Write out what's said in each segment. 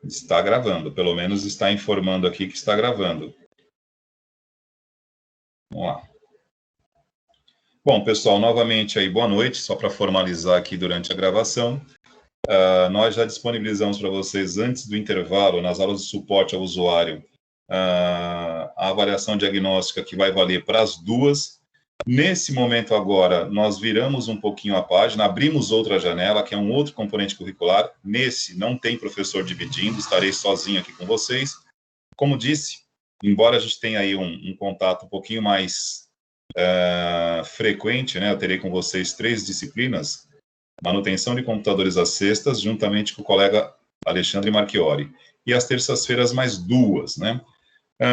Está gravando, pelo menos está informando aqui que está gravando. Vamos lá. Bom, pessoal, novamente aí, boa noite, só para formalizar aqui durante a gravação. Nós já disponibilizamos para vocês, antes do intervalo, nas aulas de suporte ao usuário, a avaliação diagnóstica que vai valer para as duas. Nesse momento agora, nós viramos um pouquinho a página, abrimos outra janela, que é um outro componente curricular. Nesse, não tem professor dividindo, estarei sozinho aqui com vocês. Como disse, embora a gente tenha aí um contato um pouquinho mais frequente, né? Eu terei com vocês 3 disciplinas, manutenção de computadores às sextas, juntamente com o colega Alexandre Marchiori. E às terças-feiras, mais 2, né?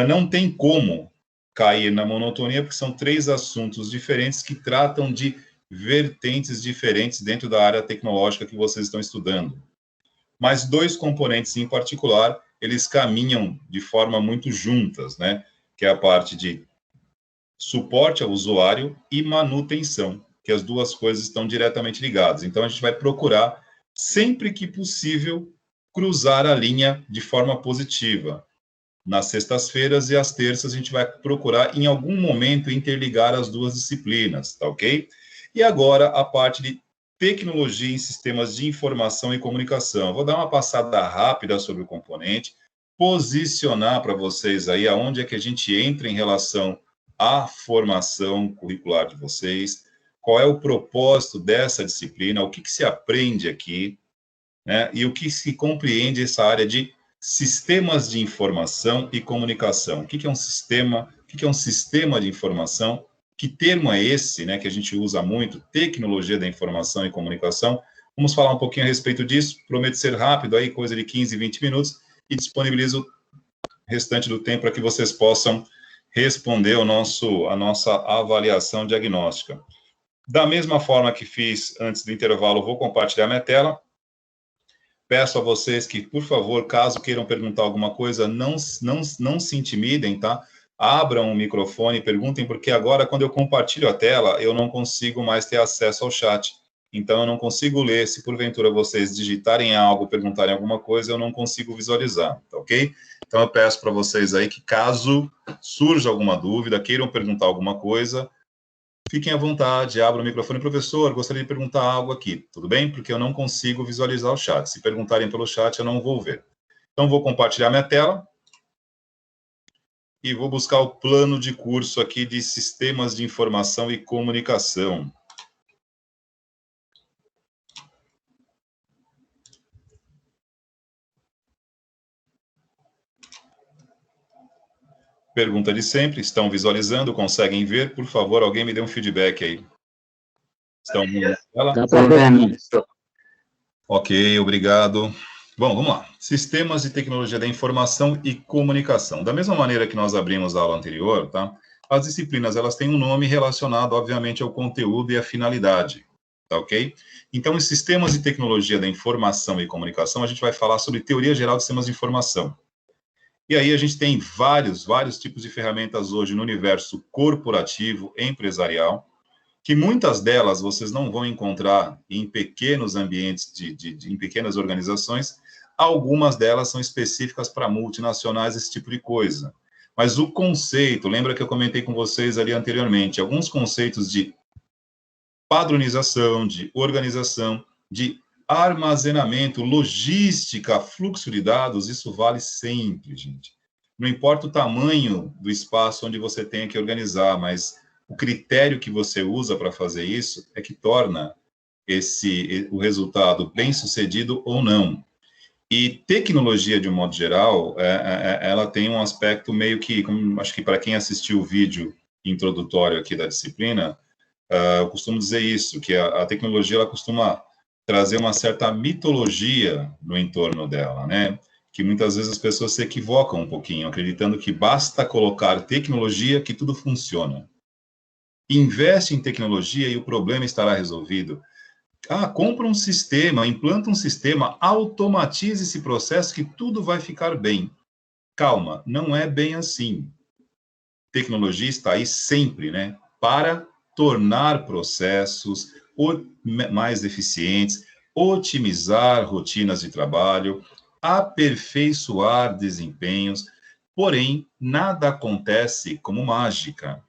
Não tem como cair na monotonia, porque são 3 assuntos diferentes que tratam de vertentes diferentes dentro da área tecnológica que vocês estão estudando. Mas 2 componentes em particular, eles caminham de forma muito juntas, né? Que é a parte de suporte ao usuário e manutenção, que as 2 coisas estão diretamente ligadas. Então, a gente vai procurar, sempre que possível, cruzar a linha de forma positiva. Nas sextas-feiras e às terças, a gente vai procurar, em algum momento, interligar as 2 disciplinas, tá ok? E agora, a parte de tecnologia em sistemas de informação e comunicação. Vou dar uma passada rápida sobre o componente, posicionar para vocês aí aonde é que a gente entra em relação à formação curricular de vocês, qual é o propósito dessa disciplina, o que se aprende aqui, né? E o que se compreende essa área de sistemas de informação e comunicação. O que é um sistema? O que é um sistema de informação? Que termo é esse, né, que a gente usa muito? Tecnologia da informação e comunicação. Vamos falar um pouquinho a respeito disso. Prometo ser rápido, aí coisa de 15, 20 minutos, e disponibilizo o restante do tempo para que vocês possam responder a nossa avaliação diagnóstica. Da mesma forma que fiz antes do intervalo, vou compartilhar minha tela. Peço a vocês que, por favor, caso queiram perguntar alguma coisa, não se intimidem, tá? Abram o microfone, perguntem, porque agora, quando eu compartilho a tela, eu não consigo mais ter acesso ao chat. Então, eu não consigo ler. Se, porventura, vocês digitarem algo, perguntarem alguma coisa, eu não consigo visualizar, tá ok? Então, eu peço para vocês aí que, caso surja alguma dúvida, queiram perguntar alguma coisa, fiquem à vontade, abram o microfone. Professor, gostaria de perguntar algo aqui, tudo bem? Porque eu não consigo visualizar o chat. Se perguntarem pelo chat, eu não vou ver. Então, vou compartilhar minha tela e vou buscar o plano de curso aqui de Sistemas de Informação e Comunicação. Pergunta de sempre, estão visualizando, conseguem ver? Por favor, alguém me dê um feedback aí. Estão vendo ela? Dá para ver, Ok, obrigado. Bom, vamos lá. Sistemas de tecnologia da informação e comunicação. Da mesma maneira que nós abrimos a aula anterior, tá? As disciplinas, elas têm um nome relacionado, obviamente, ao conteúdo e à finalidade, tá ok? Então, em sistemas de tecnologia da informação e comunicação, a gente vai falar sobre teoria geral de sistemas de informação. E aí a gente tem vários tipos de ferramentas hoje no universo corporativo, empresarial, que muitas delas vocês não vão encontrar em pequenos ambientes, em pequenas organizações. Algumas delas são específicas para multinacionais, esse tipo de coisa. Mas o conceito, lembra que eu comentei com vocês ali anteriormente, alguns conceitos de padronização, de organização, de armazenamento, logística, fluxo de dados, isso vale sempre, gente. Não importa o tamanho do espaço onde você tenha que organizar, mas o critério que você usa para fazer isso é que torna o resultado bem-sucedido ou não. E tecnologia, de um modo geral, ela tem um aspecto meio que, acho que para quem assistiu o vídeo introdutório aqui da disciplina, eu costumo dizer isso, que a tecnologia ela costuma trazer uma certa mitologia no entorno dela, né? Que muitas vezes as pessoas se equivocam um pouquinho, acreditando que basta colocar tecnologia que tudo funciona. Investe em tecnologia e o problema estará resolvido. Compra um sistema, implanta um sistema, automatize esse processo que tudo vai ficar bem. Calma, não é bem assim. Tecnologia está aí sempre, né? Para tornar processos mais eficientes, otimizar rotinas de trabalho, aperfeiçoar desempenhos, porém, nada acontece como mágica,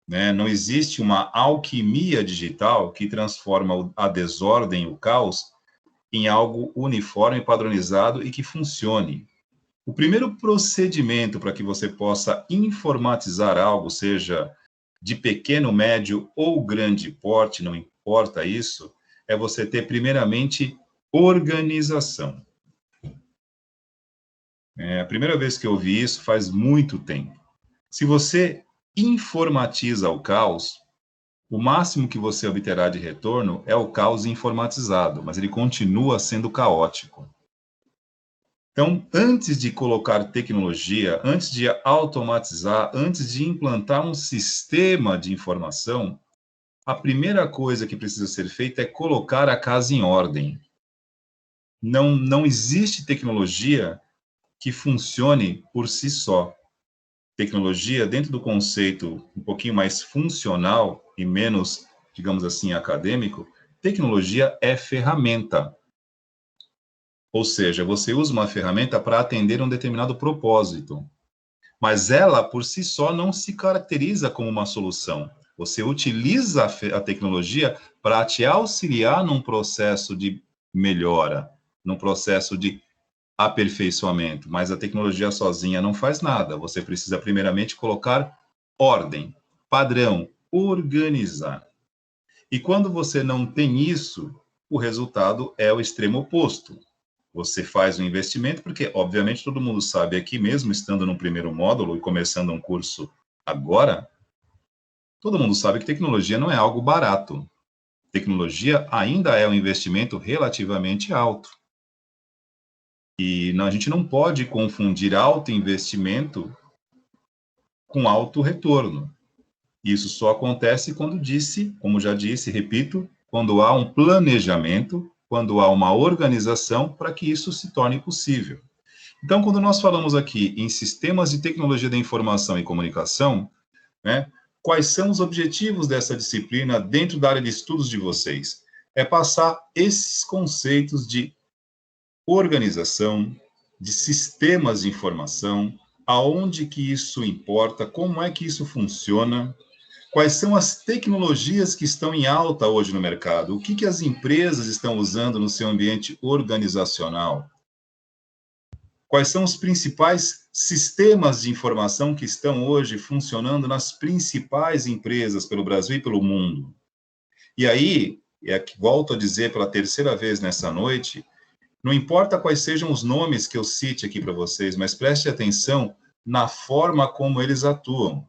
né? Não existe uma alquimia digital que transforma a desordem, o caos, em algo uniforme, padronizado e que funcione. O primeiro procedimento para que você possa informatizar algo, seja de pequeno, médio ou grande porte, não importa isso, é você ter, primeiramente, organização. A primeira vez que eu ouvi isso faz muito tempo. Se você informatiza o caos, o máximo que você obterá de retorno é o caos informatizado, mas ele continua sendo caótico. Então, antes de colocar tecnologia, antes de automatizar, antes de implantar um sistema de informação, a primeira coisa que precisa ser feita é colocar a casa em ordem. Não existe tecnologia que funcione por si só. Tecnologia, dentro do conceito um pouquinho mais funcional e menos, digamos assim, acadêmico, tecnologia é ferramenta. Ou seja, você usa uma ferramenta para atender um determinado propósito. Mas ela, por si só, não se caracteriza como uma solução. Você utiliza a tecnologia para te auxiliar num processo de melhora, num processo de aperfeiçoamento, mas a tecnologia sozinha não faz nada. Você precisa, primeiramente, colocar ordem, padrão, organizar. E quando você não tem isso, o resultado é o extremo oposto. Você faz um investimento, porque, obviamente, todo mundo sabe aqui mesmo, estando no primeiro módulo e começando um curso agora, todo mundo sabe que tecnologia não é algo barato. Tecnologia ainda é um investimento relativamente alto. E a gente não pode confundir alto investimento com alto retorno. Isso só acontece quando como já disse, repito, quando há um planejamento, quando há uma organização para que isso se torne possível. Então, quando nós falamos aqui em sistemas de tecnologia da informação e comunicação, né, quais são os objetivos dessa disciplina dentro da área de estudos de vocês? É passar esses conceitos de organização, de sistemas de informação, aonde que isso importa, como é que isso funciona, quais são as tecnologias que estão em alta hoje no mercado, o que que as empresas estão usando no seu ambiente organizacional, quais são os principais sistemas de informação que estão hoje funcionando nas principais empresas pelo Brasil e pelo mundo. E aí, volto a dizer pela terceira vez nessa noite, não importa quais sejam os nomes que eu cite aqui para vocês, mas preste atenção na forma como eles atuam.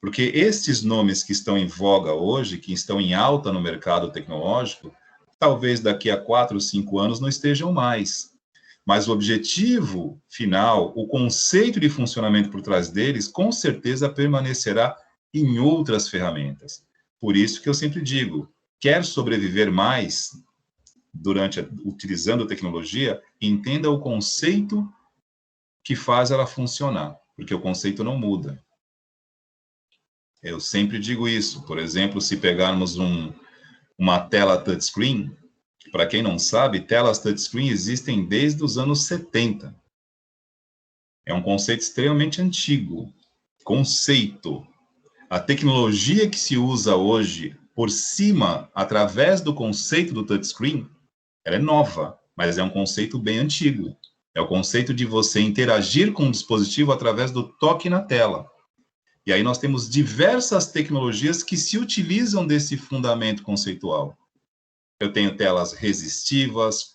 Porque estes nomes que estão em voga hoje, que estão em alta no mercado tecnológico, talvez daqui a 4 ou 5 anos não estejam mais. Mas o objetivo final, o conceito de funcionamento por trás deles, com certeza permanecerá em outras ferramentas. Por isso que eu sempre digo, quer sobreviver mais utilizando a tecnologia, entenda o conceito que faz ela funcionar, porque o conceito não muda. Eu sempre digo isso. Por exemplo, se pegarmos uma tela touchscreen, para quem não sabe, telas touchscreen existem desde os anos 70. É um conceito extremamente antigo. Conceito. A tecnologia que se usa hoje por cima, através do conceito do touchscreen, ela é nova, mas é um conceito bem antigo. É o conceito de você interagir com o dispositivo através do toque na tela. E aí nós temos diversas tecnologias que se utilizam desse fundamento conceitual. Eu tenho telas resistivas,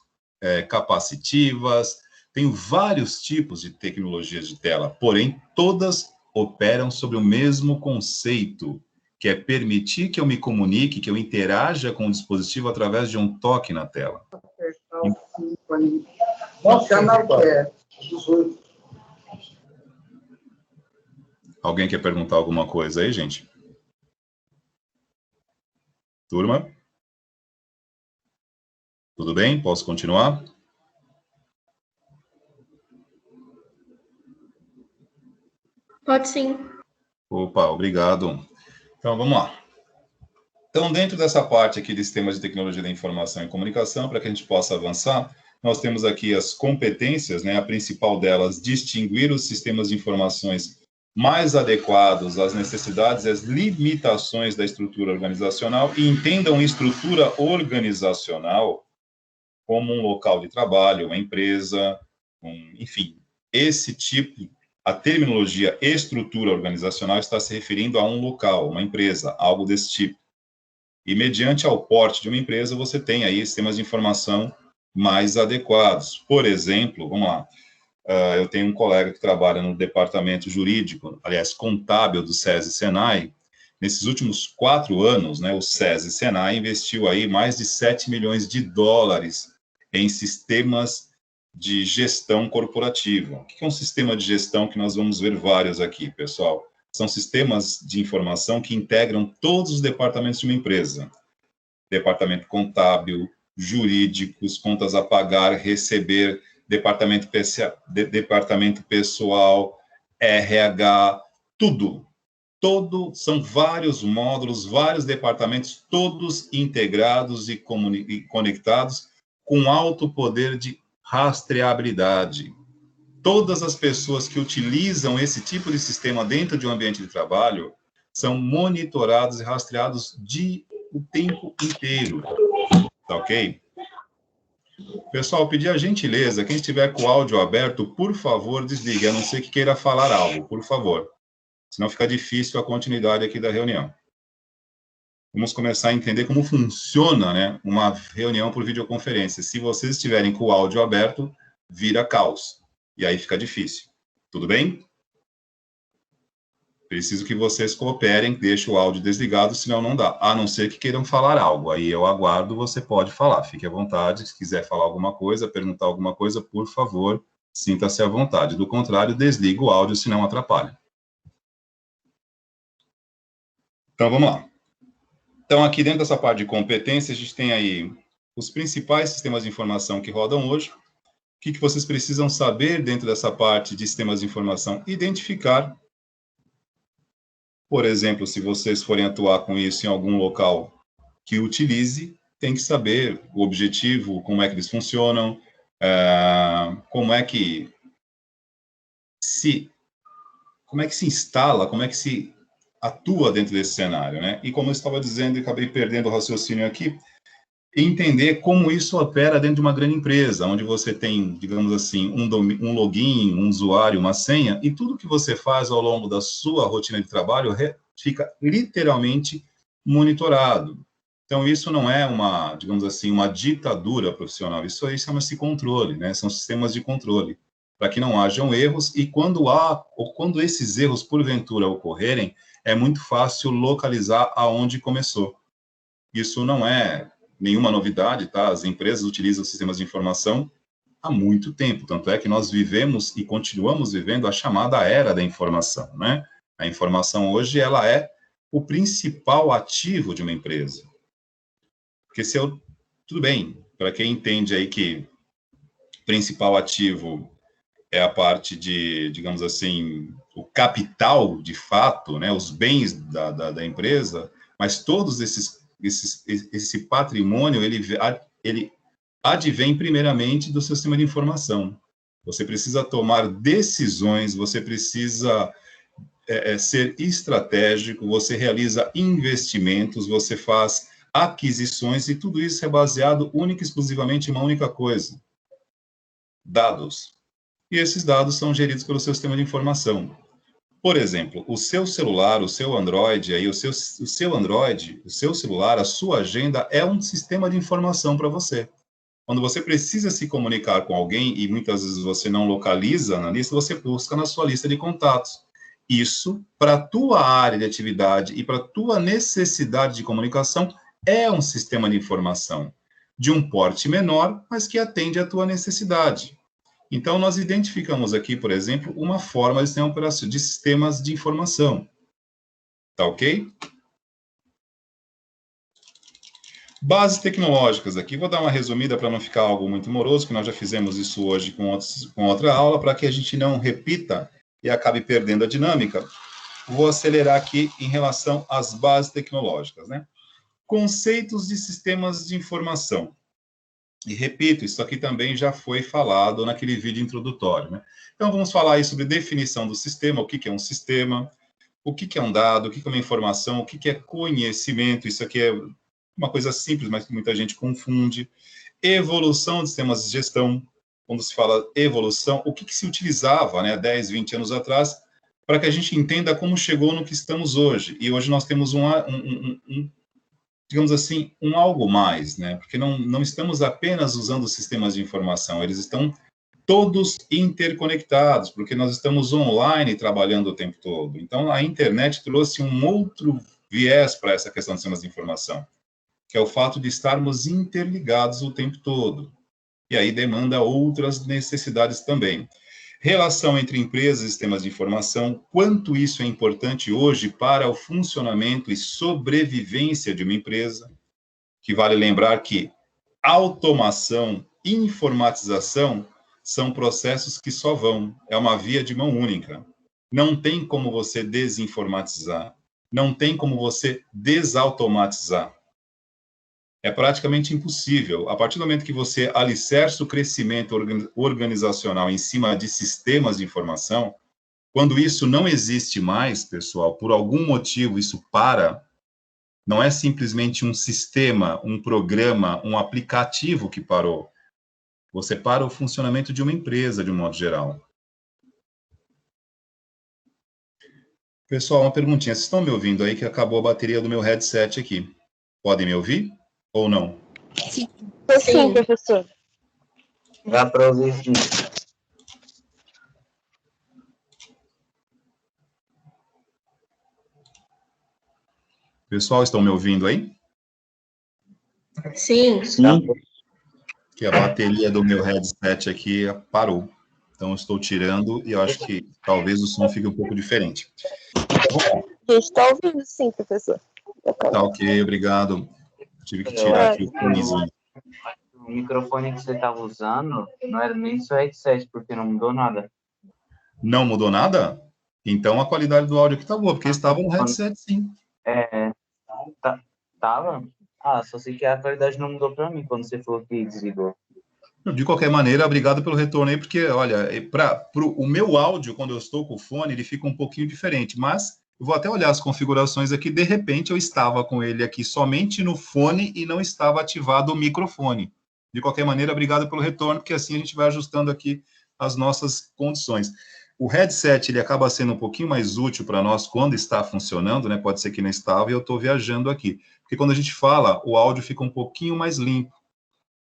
capacitivas, tenho vários tipos de tecnologias de tela, porém todas operam sobre o mesmo conceito, que é permitir que eu me comunique, que eu interaja com o dispositivo através de um toque na tela. Alguém quer perguntar alguma coisa aí, gente? Turma? Tudo bem? Posso continuar? Pode sim. Opa, obrigado. Então, vamos lá. Então, dentro dessa parte aqui de sistemas de tecnologia da informação e comunicação, para que a gente possa avançar, nós temos aqui as competências, né? A principal delas, distinguir os sistemas de informações mais adequados às necessidades e às limitações da estrutura organizacional, e entendam estrutura organizacional como um local de trabalho, uma empresa, enfim, esse tipo, a terminologia estrutura organizacional está se referindo a um local, uma empresa, algo desse tipo. E mediante ao porte de uma empresa, você tem aí sistemas de informação mais adequados. Por exemplo, vamos lá, eu tenho um colega que trabalha no departamento jurídico, aliás, contábil do SESI Senai. Nesses últimos 4 anos, né, o SESI Senai investiu aí mais de 7 milhões de dólares em sistemas de gestão corporativa. O que é um sistema de gestão? Que nós vamos ver vários aqui, pessoal. São sistemas de informação que integram todos os departamentos de uma empresa. Departamento contábil, jurídicos, contas a pagar, receber, departamento pessoal, RH, tudo. São vários módulos, vários departamentos, todos integrados e conectados com alto poder de rastreabilidade. Todas as pessoas que utilizam esse tipo de sistema dentro de um ambiente de trabalho são monitorados e rastreados o tempo inteiro. Tá ok? Pessoal, pedir a gentileza, quem estiver com o áudio aberto, por favor, desligue, a não ser que queira falar algo, por favor. Senão fica difícil a continuidade aqui da reunião. Vamos começar a entender como funciona, né, uma reunião por videoconferência. Se vocês estiverem com o áudio aberto, vira caos. E aí fica difícil. Tudo bem? Preciso que vocês cooperem, deixem o áudio desligado, senão não dá. A não ser que queiram falar algo. Aí eu aguardo, você pode falar. Fique à vontade. Se quiser falar alguma coisa, perguntar alguma coisa, por favor, sinta-se à vontade. Do contrário, desliga o áudio, senão atrapalha. Então, vamos lá. Então, aqui dentro dessa parte de competência, a gente tem aí os principais sistemas de informação que rodam hoje. O que vocês precisam saber dentro dessa parte de sistemas de informação? Identificar. Por exemplo, se vocês forem atuar com isso em algum local que utilize, tem que saber o objetivo, como é que eles funcionam, como é que se instala, como é que se atua dentro desse cenário, né? E como eu estava dizendo, e acabei perdendo o raciocínio aqui, entender como isso opera dentro de uma grande empresa, onde você tem, digamos assim, um login, um usuário, uma senha, e tudo que você faz ao longo da sua rotina de trabalho fica literalmente monitorado. Então, isso não é uma, digamos assim, uma ditadura profissional, isso aí chama-se controle, né? São sistemas de controle, para que não hajam erros, e quando esses erros, porventura, ocorrerem, é muito fácil localizar aonde começou. Isso não é nenhuma novidade, tá? As empresas utilizam sistemas de informação há muito tempo, tanto é que nós vivemos e continuamos vivendo a chamada era da informação, né? A informação hoje, ela é o principal ativo de uma empresa. Porque tudo bem, para quem entende aí que o principal ativo é a parte de, digamos assim, o capital, de fato, né? Os bens da empresa, mas todos esse patrimônio, ele advém primeiramente do seu sistema de informação. Você precisa tomar decisões, você precisa ser estratégico, você realiza investimentos, você faz aquisições, e tudo isso é baseado única e exclusivamente em uma única coisa: dados. E esses dados são geridos pelo seu sistema de informação. Por exemplo, o seu celular, o seu Android, aí, o seu Android, o seu celular, a sua agenda é um sistema de informação para você. Quando você precisa se comunicar com alguém e muitas vezes você não localiza na lista, você busca na sua lista de contatos. Isso, para a tua área de atividade e para a tua necessidade de comunicação, é um sistema de informação de um porte menor, mas que atende à tua necessidade. Então, nós identificamos aqui, por exemplo, uma forma de sistemas de informação. Tá ok? Bases tecnológicas aqui. Vou dar uma resumida para não ficar algo muito moroso, que nós já fizemos isso hoje com outra aula, para que a gente não repita e acabe perdendo a dinâmica. Vou acelerar aqui em relação às bases tecnológicas, né? Conceitos de sistemas de informação. E repito, isso aqui também já foi falado naquele vídeo introdutório, né? Então, vamos falar aí sobre definição do sistema, o que que é um sistema, o que que é um dado, o que que é uma informação, o que que é conhecimento, isso aqui é uma coisa simples, mas que muita gente confunde. Evolução de sistemas de gestão, quando se fala evolução, o que que se utilizava, né, 10, 20 anos atrás, para que a gente entenda como chegou no que estamos hoje. E hoje nós temos digamos assim, um algo mais, né? Porque não estamos apenas usando sistemas de informação, eles estão todos interconectados, porque nós estamos online trabalhando o tempo todo. Então, a internet trouxe um outro viés para essa questão de sistemas de informação, que é o fato de estarmos interligados o tempo todo. E aí demanda outras necessidades também. Relação entre empresas e sistemas de informação, quanto isso é importante hoje para o funcionamento e sobrevivência de uma empresa, que vale lembrar que automação, informatização são processos que só vão, é uma via de mão única. Não tem como você desinformatizar, não tem como você desautomatizar. É praticamente impossível. A partir do momento que você alicerça o crescimento organizacional em cima de sistemas de informação, quando isso não existe mais, pessoal, por algum motivo isso para, não é simplesmente um sistema, um programa, um aplicativo que parou. Você para o funcionamento de uma empresa, de um modo geral. Pessoal, uma perguntinha. Vocês estão me ouvindo aí que acabou a bateria do meu headset aqui? Podem me ouvir ou não? Sim, professor. Dá para ouvir sim. Pessoal, estão me ouvindo aí? Sim. Sim. Que a bateria do meu headset aqui parou. Então, eu estou tirando e eu acho que talvez o som fique um pouco diferente. A gente está ouvindo, sim, professor. Tá ok, obrigado. Tive que tirar aqui o fonezinho. O microfone que você estava usando não era nem seu headset, porque não mudou nada. Não mudou nada? Então, a qualidade do áudio aqui tá boa, porque estava no headset, sim. Tava? Ah, só sei que a qualidade não mudou para mim quando você falou que desligou. De qualquer maneira, obrigado pelo retorno aí, porque, olha, o meu áudio, quando eu estou com o fone, ele fica um pouquinho diferente, mas eu vou até olhar as configurações aqui, de repente eu estava com ele aqui somente no fone e não estava ativado o microfone. De qualquer maneira, obrigado pelo retorno, porque assim a gente vai ajustando aqui as nossas condições. O headset, ele acaba sendo um pouquinho mais útil para nós quando está funcionando, né? Pode ser que não estava e eu estou viajando aqui. Porque quando a gente fala, o áudio fica um pouquinho mais limpo.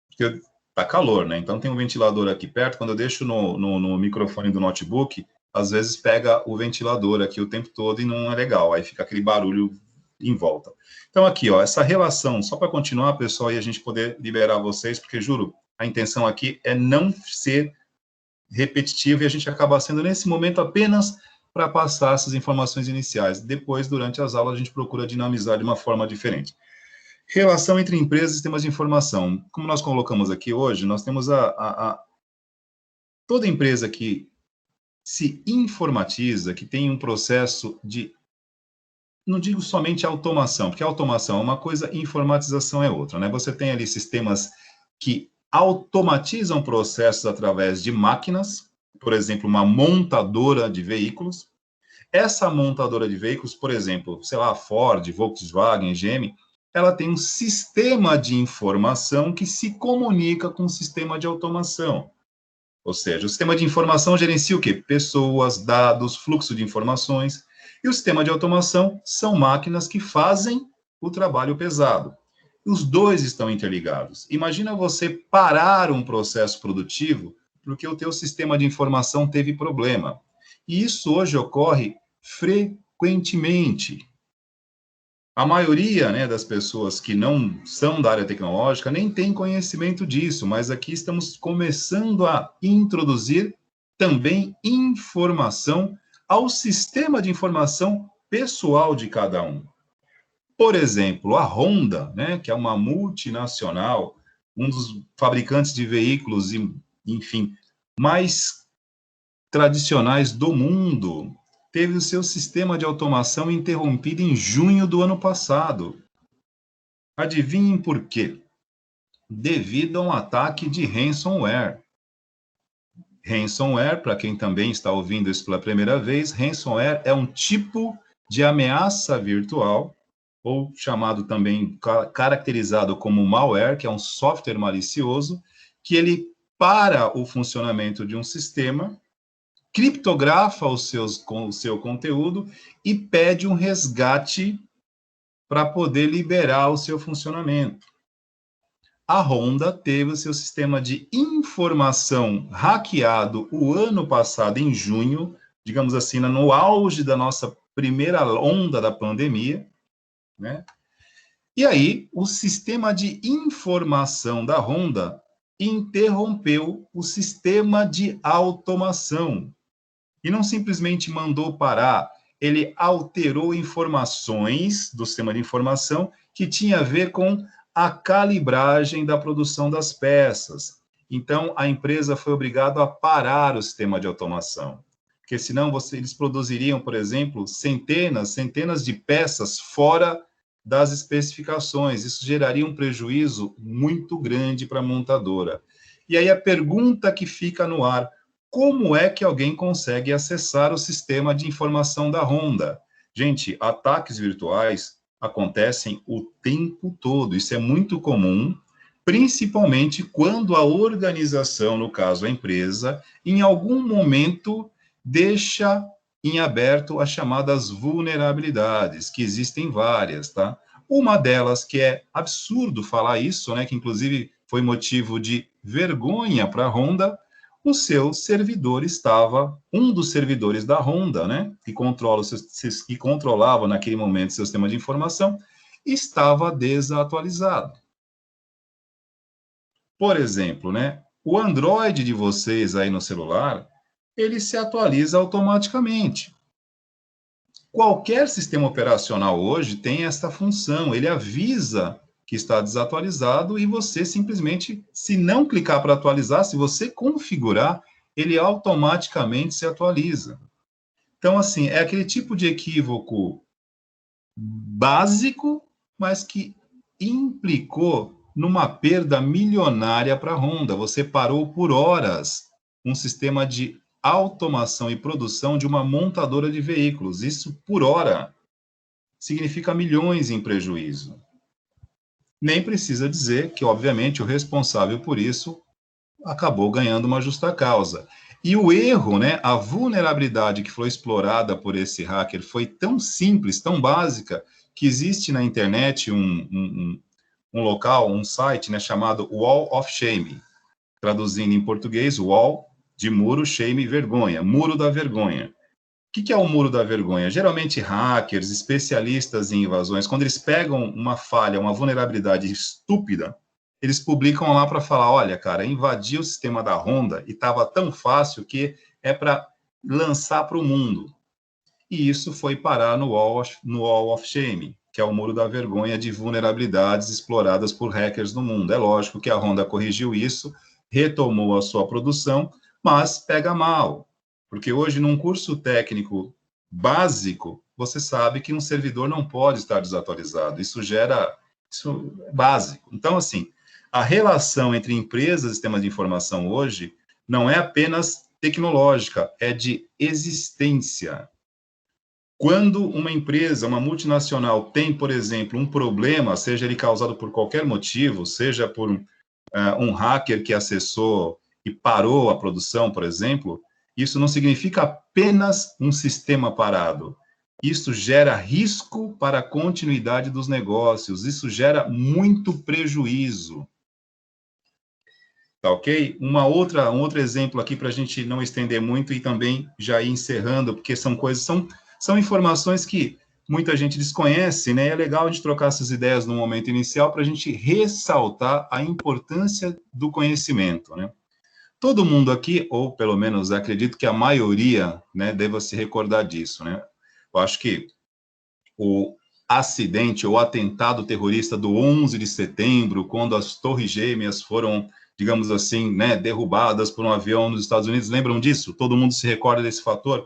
Porque tá calor, né? Então tem um ventilador aqui perto. Quando eu deixo no microfone do notebook, às vezes pega o ventilador aqui o tempo todo e não é legal. Aí fica aquele barulho em volta. Então aqui, ó, essa relação, só para continuar, pessoal, e a gente poder liberar vocês, porque juro, a intenção aqui é não ser repetitivo e a gente acaba sendo nesse momento apenas para passar essas informações iniciais. Depois, durante as aulas, a gente procura dinamizar de uma forma diferente. Relação entre empresas e sistemas de informação. Como nós colocamos aqui hoje, nós temos toda empresa que se informatiza, que tem um processo de, não digo somente automação, porque automação é uma coisa, informatização é outra, né? Você tem ali sistemas que automatizam processos através de máquinas, por exemplo, uma montadora de veículos. Essa montadora de veículos, por exemplo, sei lá, Ford, Volkswagen, GM, ela tem um sistema de informação que se comunica com o sistema de automação. Ou seja, o sistema de informação gerencia o quê? Pessoas, dados, fluxo de informações. E o sistema de automação são máquinas que fazem o trabalho pesado. Os dois estão interligados. Imagina você parar um processo produtivo porque o teu sistema de informação teve problema. E isso hoje ocorre frequentemente. A maioria, né, das pessoas que não são da área tecnológica nem tem conhecimento disso, mas aqui estamos começando a introduzir também informação ao sistema de informação pessoal de cada um. Por exemplo, a Honda, né, que é uma multinacional, um dos fabricantes de veículos, enfim, mais tradicionais do mundo, teve o seu sistema de automação interrompido em junho do ano passado. Adivinhem por quê? devido a um ataque de ransomware. Ransomware, para quem também está ouvindo isso pela primeira vez, ransomware é um tipo de ameaça virtual, ou chamado também, caracterizado como malware, que é um software malicioso, que ele para o funcionamento de um sistema, criptografa o seu conteúdo e pede um resgate para poder liberar o seu funcionamento. A Honda teve o seu sistema de informação hackeado o ano passado, em junho, digamos assim, no auge da nossa primeira onda da pandemia, né? E aí, o sistema de informação da Honda interrompeu o sistema de automação. E não simplesmente mandou parar, ele alterou informações do sistema de informação que tinha a ver com a calibragem da produção das peças. Então, a empresa foi obrigada a parar o sistema de automação, porque senão eles produziriam, por exemplo, centenas de peças fora das especificações. Isso geraria um prejuízo muito grande para a montadora. E aí a pergunta que fica no ar: como é que alguém consegue acessar o sistema de informação da Honda? Gente, ataques virtuais acontecem o tempo todo. Isso é muito comum, principalmente quando a organização, no caso a empresa, em algum momento deixa em aberto as chamadas vulnerabilidades, que existem várias, tá? Uma delas, que é absurdo falar isso, né, que inclusive foi motivo de vergonha para a Honda, o seu servidor estava, um dos servidores da Honda, né, que controlava naquele momento o seu sistema de informação, estava desatualizado. Por exemplo, né, o Android de vocês aí no celular, ele se atualiza automaticamente. Qualquer sistema operacional hoje tem esta função, ele avisa que está desatualizado e você simplesmente, se não clicar para atualizar, se você configurar, ele automaticamente se atualiza. Então, assim, é aquele tipo de equívoco básico, mas que implicou numa perda milionária para a Honda. Você parou por horas um sistema de automação e produção de uma montadora de veículos. Isso por hora significa milhões em prejuízo. Nem precisa dizer que, obviamente, o responsável por isso acabou ganhando uma justa causa. E o erro, né, a vulnerabilidade que foi explorada por esse hacker foi tão simples, tão básica, que existe na internet um local, um site, né, chamado Wall of Shame, traduzindo em português, wall de muro, shame, vergonha, muro da vergonha. O que é o muro da vergonha? Geralmente hackers, especialistas em invasões, quando eles pegam uma falha, uma vulnerabilidade estúpida, eles publicam lá para falar, olha, cara, invadi o sistema da Honda e estava tão fácil que é para lançar para o mundo. E isso foi parar no Wall of Shame, que é o muro da vergonha de vulnerabilidades exploradas por hackers no mundo. É lógico que a Honda corrigiu isso, retomou a sua produção, mas pega mal, porque hoje, num curso técnico básico, você sabe que um servidor não pode estar desatualizado. Isso é básico. Então, assim, a relação entre empresas e sistemas de informação hoje não é apenas tecnológica, é de existência. Quando uma empresa, uma multinacional, tem, por exemplo, um problema, seja ele causado por qualquer motivo, seja por um hacker que acessou e parou a produção, por exemplo, isso não significa apenas um sistema parado. Isso gera risco para a continuidade dos negócios, isso gera muito prejuízo. Tá ok? Um outro exemplo aqui para a gente não estender muito e também já ir encerrando, porque são informações que muita gente desconhece, né? É legal a gente trocar essas ideias no momento inicial para a gente ressaltar a importância do conhecimento, né? Todo mundo aqui, ou pelo menos acredito que a maioria, né, deva se recordar disso, né? Eu acho que o acidente ou atentado terrorista do 11 de setembro, quando as Torres Gêmeas foram, digamos assim, né, derrubadas por um avião nos Estados Unidos, lembram disso? Todo mundo se recorda desse fator?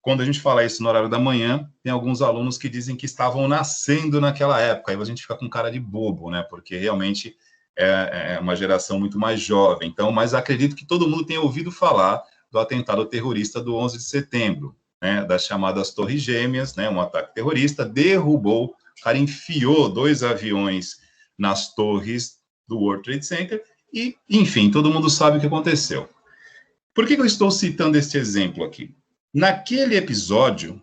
Quando a gente fala isso no horário da manhã, tem alguns alunos que dizem que estavam nascendo naquela época, aí a gente fica com cara de bobo, né, porque realmente é uma geração muito mais jovem, então, mas acredito que todo mundo tenha ouvido falar do atentado terrorista do 11 de setembro, né, das chamadas Torres Gêmeas, né, um ataque terrorista, derrubou, o cara enfiou 2 aviões nas torres do World Trade Center e, enfim, todo mundo sabe o que aconteceu. Por que eu estou citando este exemplo aqui? Naquele episódio,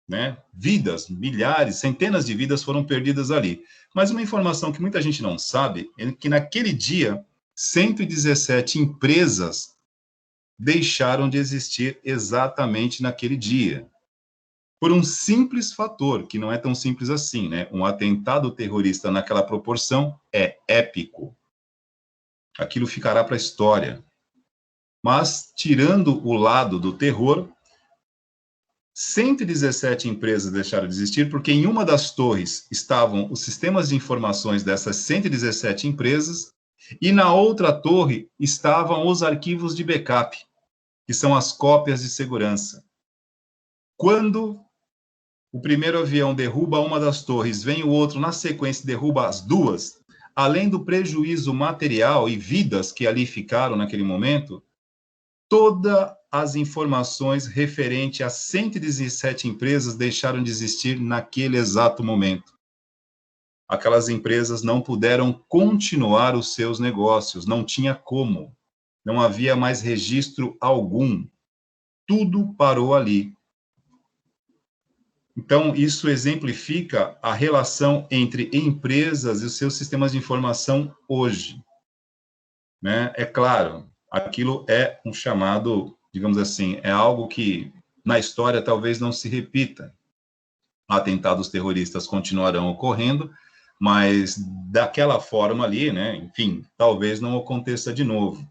né, vidas, milhares, centenas de vidas foram perdidas ali. Mas uma informação que muita gente não sabe é que naquele dia, 117 empresas deixaram de existir exatamente naquele dia. Por um simples fator, que não é tão simples assim, né? Um atentado terrorista naquela proporção é épico. Aquilo ficará para a história. Mas, tirando o lado do terror, 117 empresas deixaram de existir porque em uma das torres estavam os sistemas de informações dessas 117 empresas e na outra torre estavam os arquivos de backup, que são as cópias de segurança. Quando o primeiro avião derruba uma das torres, vem o outro na sequência e derruba as duas, além do prejuízo material e vidas que ali ficaram naquele momento, todas as informações referentes a 117 empresas deixaram de existir naquele exato momento. Aquelas empresas não puderam continuar os seus negócios, não tinha como, não havia mais registro algum. Tudo parou ali. Então, isso exemplifica a relação entre empresas e os seus sistemas de informação hoje, né? É claro, aquilo é um chamado, digamos assim, é algo que na história talvez não se repita. Atentados terroristas continuarão ocorrendo, mas daquela forma ali, né? Enfim, talvez não aconteça de novo.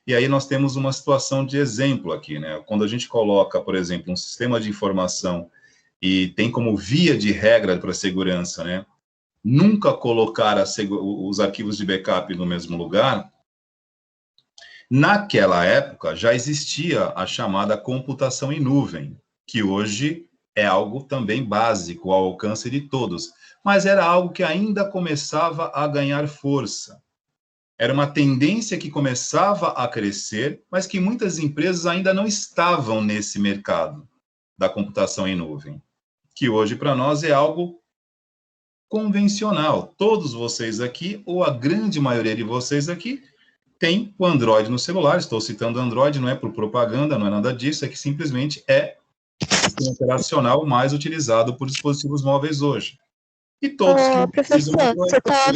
E aí nós temos uma situação de exemplo aqui, né? Quando a gente coloca, por exemplo, um sistema de informação e tem como via de regra para segurança, né? Nunca colocar os arquivos de backup no mesmo lugar. Naquela época, já existia a chamada computação em nuvem, que hoje é algo também básico, ao alcance de todos, mas era algo que ainda começava a ganhar força. Era uma tendência que começava a crescer, mas que muitas empresas ainda não estavam nesse mercado da computação em nuvem, que hoje para nós é algo convencional. Todos vocês aqui, ou a grande maioria de vocês aqui, tem o Android no celular. Estou citando Android, não é por propaganda, não é nada disso, é que simplesmente é o sistema operacional mais utilizado por dispositivos móveis hoje. E todos que utilizam Professor, você estava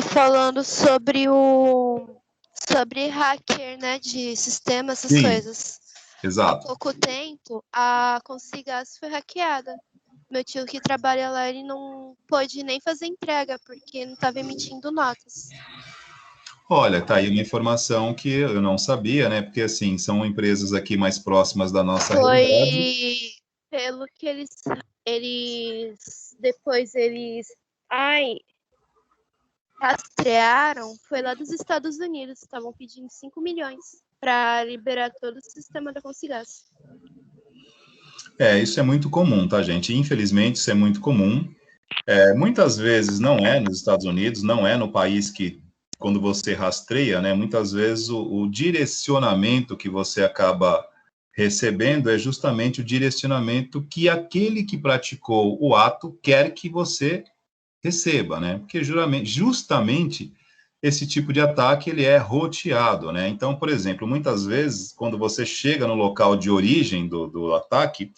falando sobre sobre hacker, né, de sistema, essas Sim, coisas. exato. Há pouco tempo, a Consigás foi hackeada. Meu tio que trabalha lá, ele não pôde nem fazer entrega, porque não estava emitindo notas. Olha, tá aí uma informação que eu não sabia, né? Porque, assim, são empresas aqui mais próximas da nossa realidade. Foi pelo que depois eles rastrearam, foi lá dos Estados Unidos, estavam pedindo 5 milhões para liberar todo o sistema da Consigás. Isso é muito comum, tá, gente? Infelizmente, isso é muito comum. Muitas vezes não é nos Estados Unidos, não é no país que, quando você rastreia, né? Muitas vezes o direcionamento que você acaba recebendo é justamente o direcionamento que aquele que praticou o ato quer que você receba, né? Porque justamente esse tipo de ataque ele é roteado, né? Então, por exemplo, muitas vezes quando você chega no local de origem do ataque,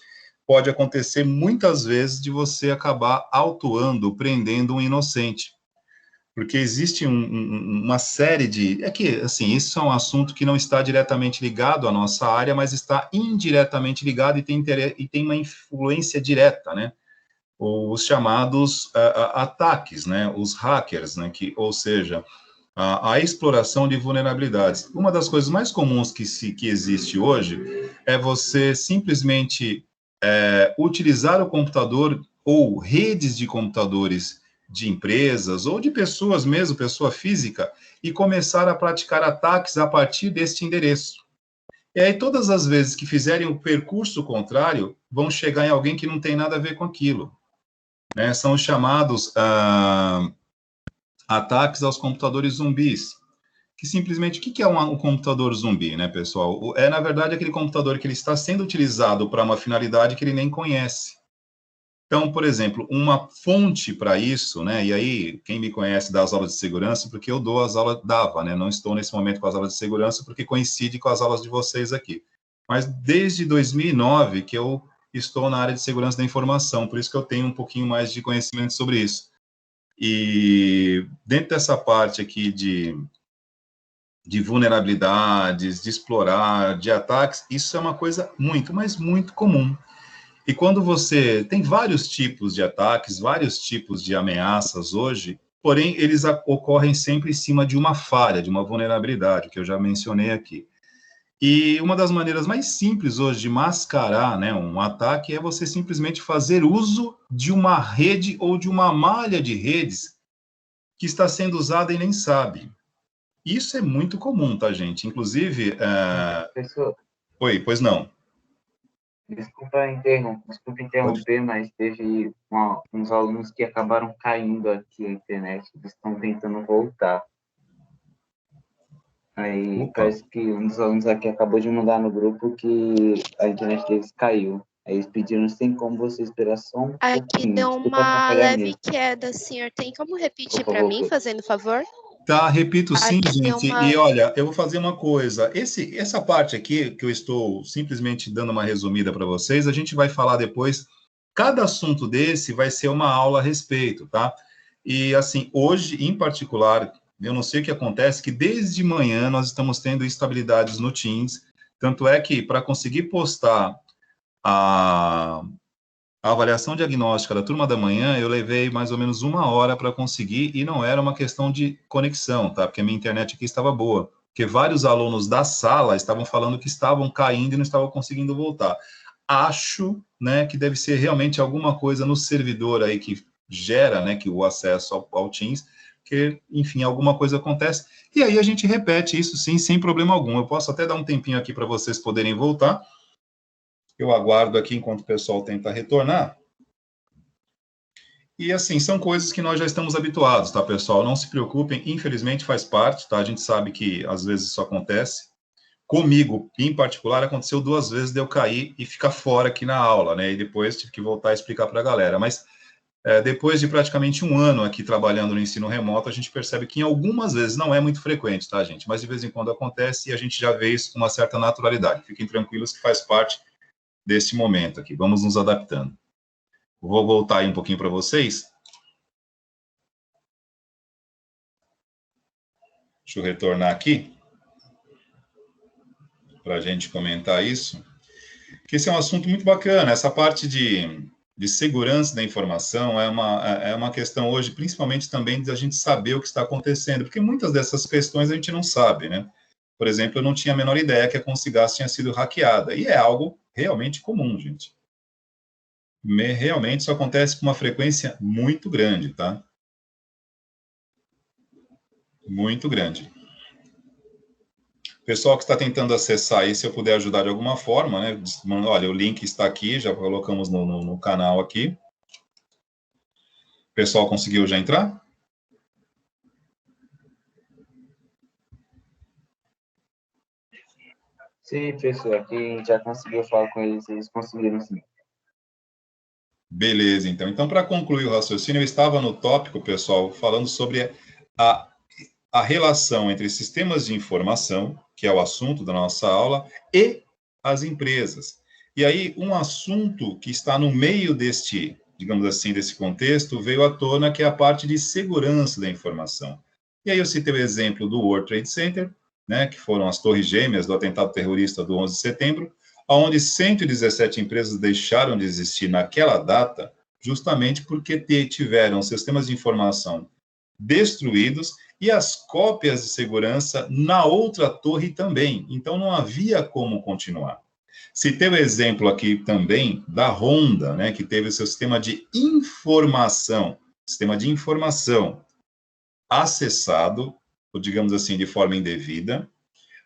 pode acontecer muitas vezes de você acabar autuando, prendendo um inocente. Porque existe uma série de... É que, assim, isso é um assunto que não está diretamente ligado à nossa área, mas está indiretamente ligado e tem uma influência direta, né? Os chamados ataques, né? Os hackers, né? Ou seja, a exploração de vulnerabilidades. Uma das coisas mais comuns que existe hoje é você simplesmente utilizar o computador ou redes de computadores de empresas ou de pessoas mesmo, pessoa física, e começar a praticar ataques a partir deste endereço. E aí, todas as vezes que fizerem o percurso contrário, vão chegar em alguém que não tem nada a ver com aquilo. né, são os chamados ataques aos computadores zumbis, que simplesmente, o que é um computador zumbi, né, pessoal? É, na verdade, aquele computador que ele está sendo utilizado para uma finalidade que ele nem conhece. Então, por exemplo, uma fonte para isso, né, e aí, quem me conhece das aulas de segurança, porque eu dou as aulas, dava, né, não estou nesse momento com as aulas de segurança, porque coincide com as aulas de vocês aqui. Mas desde 2009 que eu estou na área de segurança da informação, por isso que eu tenho um pouquinho mais de conhecimento sobre isso. E dentro dessa parte aqui de vulnerabilidades, de explorar, de ataques, isso é uma coisa muito, mas muito comum. E quando você tem vários tipos de ataques, vários tipos de ameaças hoje, porém, eles ocorrem sempre em cima de uma falha, de uma vulnerabilidade, que eu já mencionei aqui. E uma das maneiras mais simples hoje de mascarar, né, um ataque é você simplesmente fazer uso de uma rede ou de uma malha de redes que está sendo usada e nem sabe. Isso é muito comum, tá, gente? Inclusive... Professor, Oi, pois não. Desculpa interromper, mas teve uns alunos que acabaram caindo aqui na internet, eles estão tentando voltar. Aí Opa. parece que um dos alunos aqui acabou de mandar no grupo que a internet deles caiu. Aí eles pediram se tem como você esperar só um Aqui pouquinho. deu Desculpa uma atrapalhar leve mesmo. queda, senhor. Tem como repetir Opa, para mim, voltou. fazendo favor? Tá, repito sim, Aqui deu gente. uma... E olha, eu vou fazer uma coisa. Essa parte aqui, que eu estou simplesmente dando uma resumida para vocês, a gente vai falar depois. Cada assunto desse vai ser uma aula a respeito, tá? E, assim, hoje, em particular, eu não sei o que acontece, que desde manhã nós estamos tendo instabilidades no Teams. Tanto é que, para conseguir postar a avaliação diagnóstica da turma da manhã, eu levei mais ou menos 1 hora para conseguir, e não era uma questão de conexão, tá? Porque a minha internet aqui estava boa. Porque vários alunos da sala estavam falando que estavam caindo e não estavam conseguindo voltar. Acho, né, que deve ser realmente alguma coisa no servidor aí que gera, né, que o acesso ao Teams, que, enfim, alguma coisa acontece. E aí a gente repete isso, sim, sem problema algum. Eu posso até dar um tempinho aqui para vocês poderem voltar. Eu aguardo aqui enquanto o pessoal tenta retornar. E, assim, são coisas que nós já estamos habituados, tá, pessoal? Não se preocupem, infelizmente faz parte, tá? A gente sabe que, às vezes, isso acontece. Comigo, em particular, aconteceu 2 vezes de eu cair e ficar fora aqui na aula, né? E depois tive que voltar a explicar para a galera. Mas, depois de praticamente 1 ano aqui trabalhando no ensino remoto, a gente percebe que, em algumas vezes, não é muito frequente, tá, gente? Mas, de vez em quando, acontece e a gente já vê isso com uma certa naturalidade. Fiquem tranquilos que faz parte desse momento aqui. Vamos nos adaptando. Vou voltar aí um pouquinho para vocês. Deixa eu retornar aqui para a gente comentar isso. Porque esse é um assunto muito bacana. Essa parte de segurança da informação é uma questão hoje, principalmente também de a gente saber o que está acontecendo, porque muitas dessas questões a gente não sabe, né? Por exemplo, eu não tinha a menor ideia que a Consigas tinha sido hackeada, e é algo realmente comum, gente. Realmente isso acontece com uma frequência muito grande, tá? Muito grande. Pessoal que está tentando acessar aí, se eu puder ajudar de alguma forma, né? Olha, o link está aqui, já colocamos no canal aqui. O pessoal conseguiu já entrar? Sim, professor, aqui a gente já conseguiu falar com eles conseguiram sim. Beleza, então. Então, para concluir o raciocínio, eu estava no tópico, pessoal, falando sobre a relação entre sistemas de informação, que é o assunto da nossa aula, e as empresas. E aí, um assunto que está no meio deste, digamos assim, desse contexto, veio à tona, que é a parte de segurança da informação. E aí eu citei o exemplo do World Trade Center, né, que foram as torres gêmeas do atentado terrorista do 11 de setembro, onde 117 empresas deixaram de existir naquela data, justamente porque tiveram sistemas de informação destruídos e as cópias de segurança na outra torre também. Então, não havia como continuar. Citei o exemplo aqui também da Honda, né, que teve o seu sistema de informação acessado, digamos assim, de forma indevida,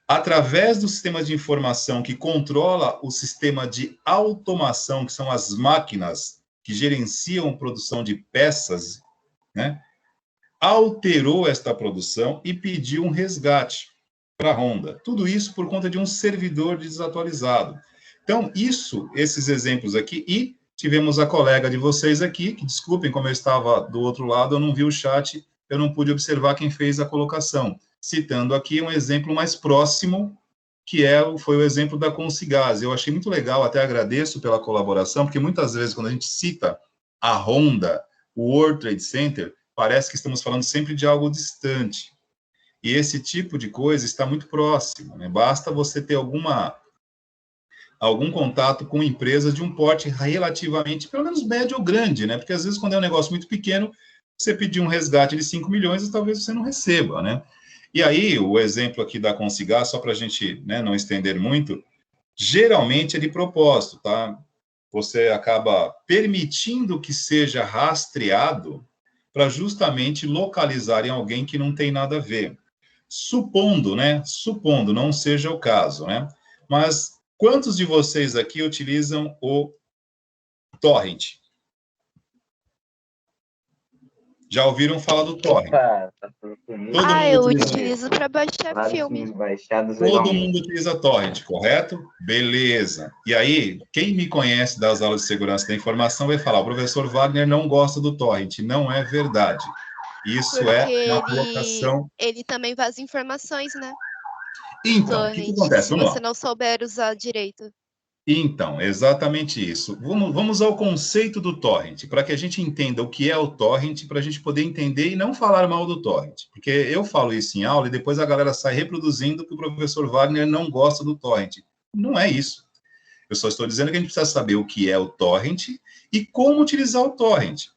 através do sistema de informação que controla o sistema de automação, que são as máquinas que gerenciam produção de peças, né, alterou esta produção e pediu um resgate para a Honda. Tudo isso por conta de um servidor desatualizado. Então, esses exemplos aqui, e tivemos a colega de vocês aqui, que desculpem, como eu estava do outro lado, eu não vi o chat, eu não pude observar quem fez a colocação, citando aqui um exemplo mais próximo, que foi o exemplo da Consigás. Eu achei muito legal, até agradeço pela colaboração, porque muitas vezes quando a gente cita a Honda, o World Trade Center, parece que estamos falando sempre de algo distante. E esse tipo de coisa está muito próximo, né? Basta você ter algum contato com empresas de um porte relativamente, pelo menos médio ou grande, né? Porque às vezes quando é um negócio muito pequeno, você pedir um resgate de 5 milhões, talvez você não receba, né? E aí, o exemplo aqui da Consigás, só para a gente, né, não estender muito, geralmente é de propósito, tá? Você acaba permitindo que seja rastreado para justamente localizar em alguém que não tem nada a ver. Supondo, né? Supondo, não seja o caso, né? Mas quantos de vocês aqui utilizam o torrent? Já ouviram falar do torrent? Opa, tá tudo comigo. Todo mundo Eu utiliza. utilizo para baixar Claro que filme. sim, baixados Todo legalmente. mundo utiliza torrent, correto? Beleza. E aí, quem me conhece das aulas de segurança da informação vai falar, o professor Wagner não gosta do torrent. Não é verdade. Isso é Porque uma colocação. ele também vaza informações, né? Então, o que Torrent, acontece? se Vamos você lá. não souber usar direito. Então, exatamente isso. Vamos ao conceito do torrent, para que a gente entenda o que é o torrent, para a gente poder entender e não falar mal do torrent. Porque eu falo isso em aula e depois a galera sai reproduzindo que o professor Wagner não gosta do torrent. Não é isso. Eu só estou dizendo que a gente precisa saber o que é o torrent e como utilizar o torrent.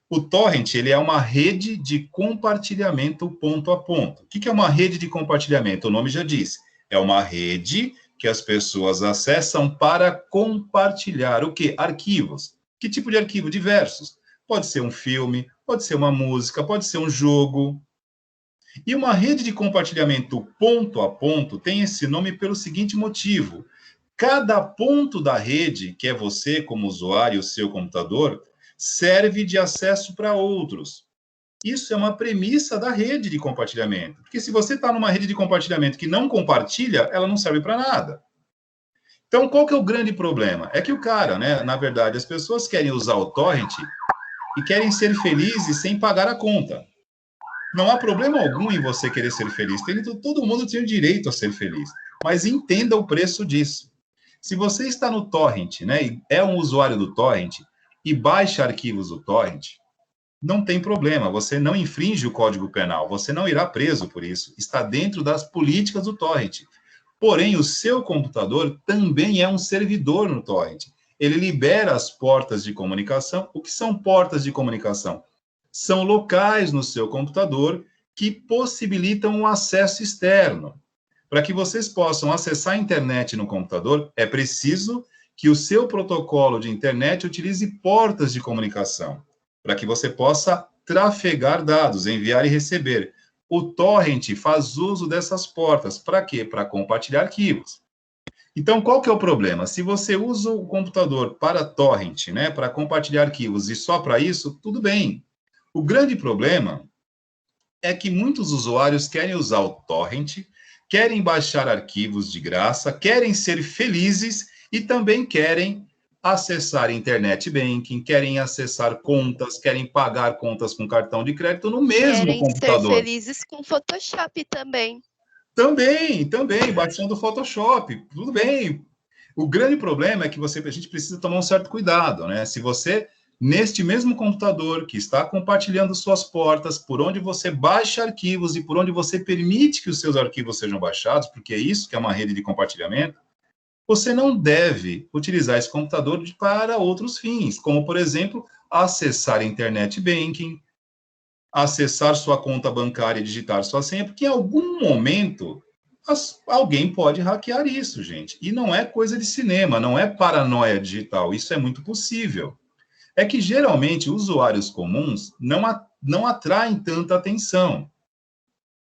O torrent, ele é uma rede de compartilhamento ponto a ponto. O que é uma rede de compartilhamento? O nome já diz. É uma rede que as pessoas acessam para compartilhar o quê? Arquivos. Que tipo de arquivo? Diversos. Pode ser um filme, pode ser uma música, pode ser um jogo. E uma rede de compartilhamento ponto a ponto tem esse nome pelo seguinte motivo. Cada ponto da rede, que é você como usuário, o seu computador, serve de acesso para outros. Isso é uma premissa da rede de compartilhamento. Porque se você está numa rede de compartilhamento que não compartilha, ela não serve para nada. Então, qual que é o grande problema? É que o cara, né, na verdade, as pessoas querem usar o torrent e querem ser felizes sem pagar a conta. Não há problema algum em você querer ser feliz. Todo mundo tem o direito a ser feliz. Mas entenda o preço disso. Se você está no torrent, né, e é um usuário do torrent e baixa arquivos do torrent, não tem problema, você não infringe o Código Penal, você não irá preso por isso, está dentro das políticas do torrent. Porém, o seu computador também é um servidor no torrent. Ele libera as portas de comunicação. O que são portas de comunicação? São locais no seu computador que possibilitam um acesso externo. Para que vocês possam acessar a internet no computador, é preciso que o seu protocolo de internet utilize portas de comunicação, para que você possa trafegar dados, enviar e receber. O torrent faz uso dessas portas. Para quê? Para compartilhar arquivos. Então, qual que é o problema? Se você usa o computador para torrent, né, para compartilhar arquivos e só para isso, tudo bem. O grande problema é que muitos usuários querem usar o torrent, querem baixar arquivos de graça, querem ser felizes e também querem acessar internet banking, querem acessar contas, querem pagar contas com cartão de crédito no mesmo Querem computador. ser felizes com Photoshop também. Também, baixando o Photoshop, tudo bem. O grande problema é que a gente precisa tomar um certo cuidado, né? Se você, neste mesmo computador que está compartilhando suas portas, por onde você baixa arquivos e por onde você permite que os seus arquivos sejam baixados, porque é isso que é uma rede de compartilhamento, você não deve utilizar esse computador para outros fins, como, por exemplo, acessar internet banking, acessar sua conta bancária e digitar sua senha, porque em algum momento alguém pode hackear isso, gente. E não é coisa de cinema, não é paranoia digital, isso é muito possível. É que, geralmente, usuários comuns não atraem tanta atenção.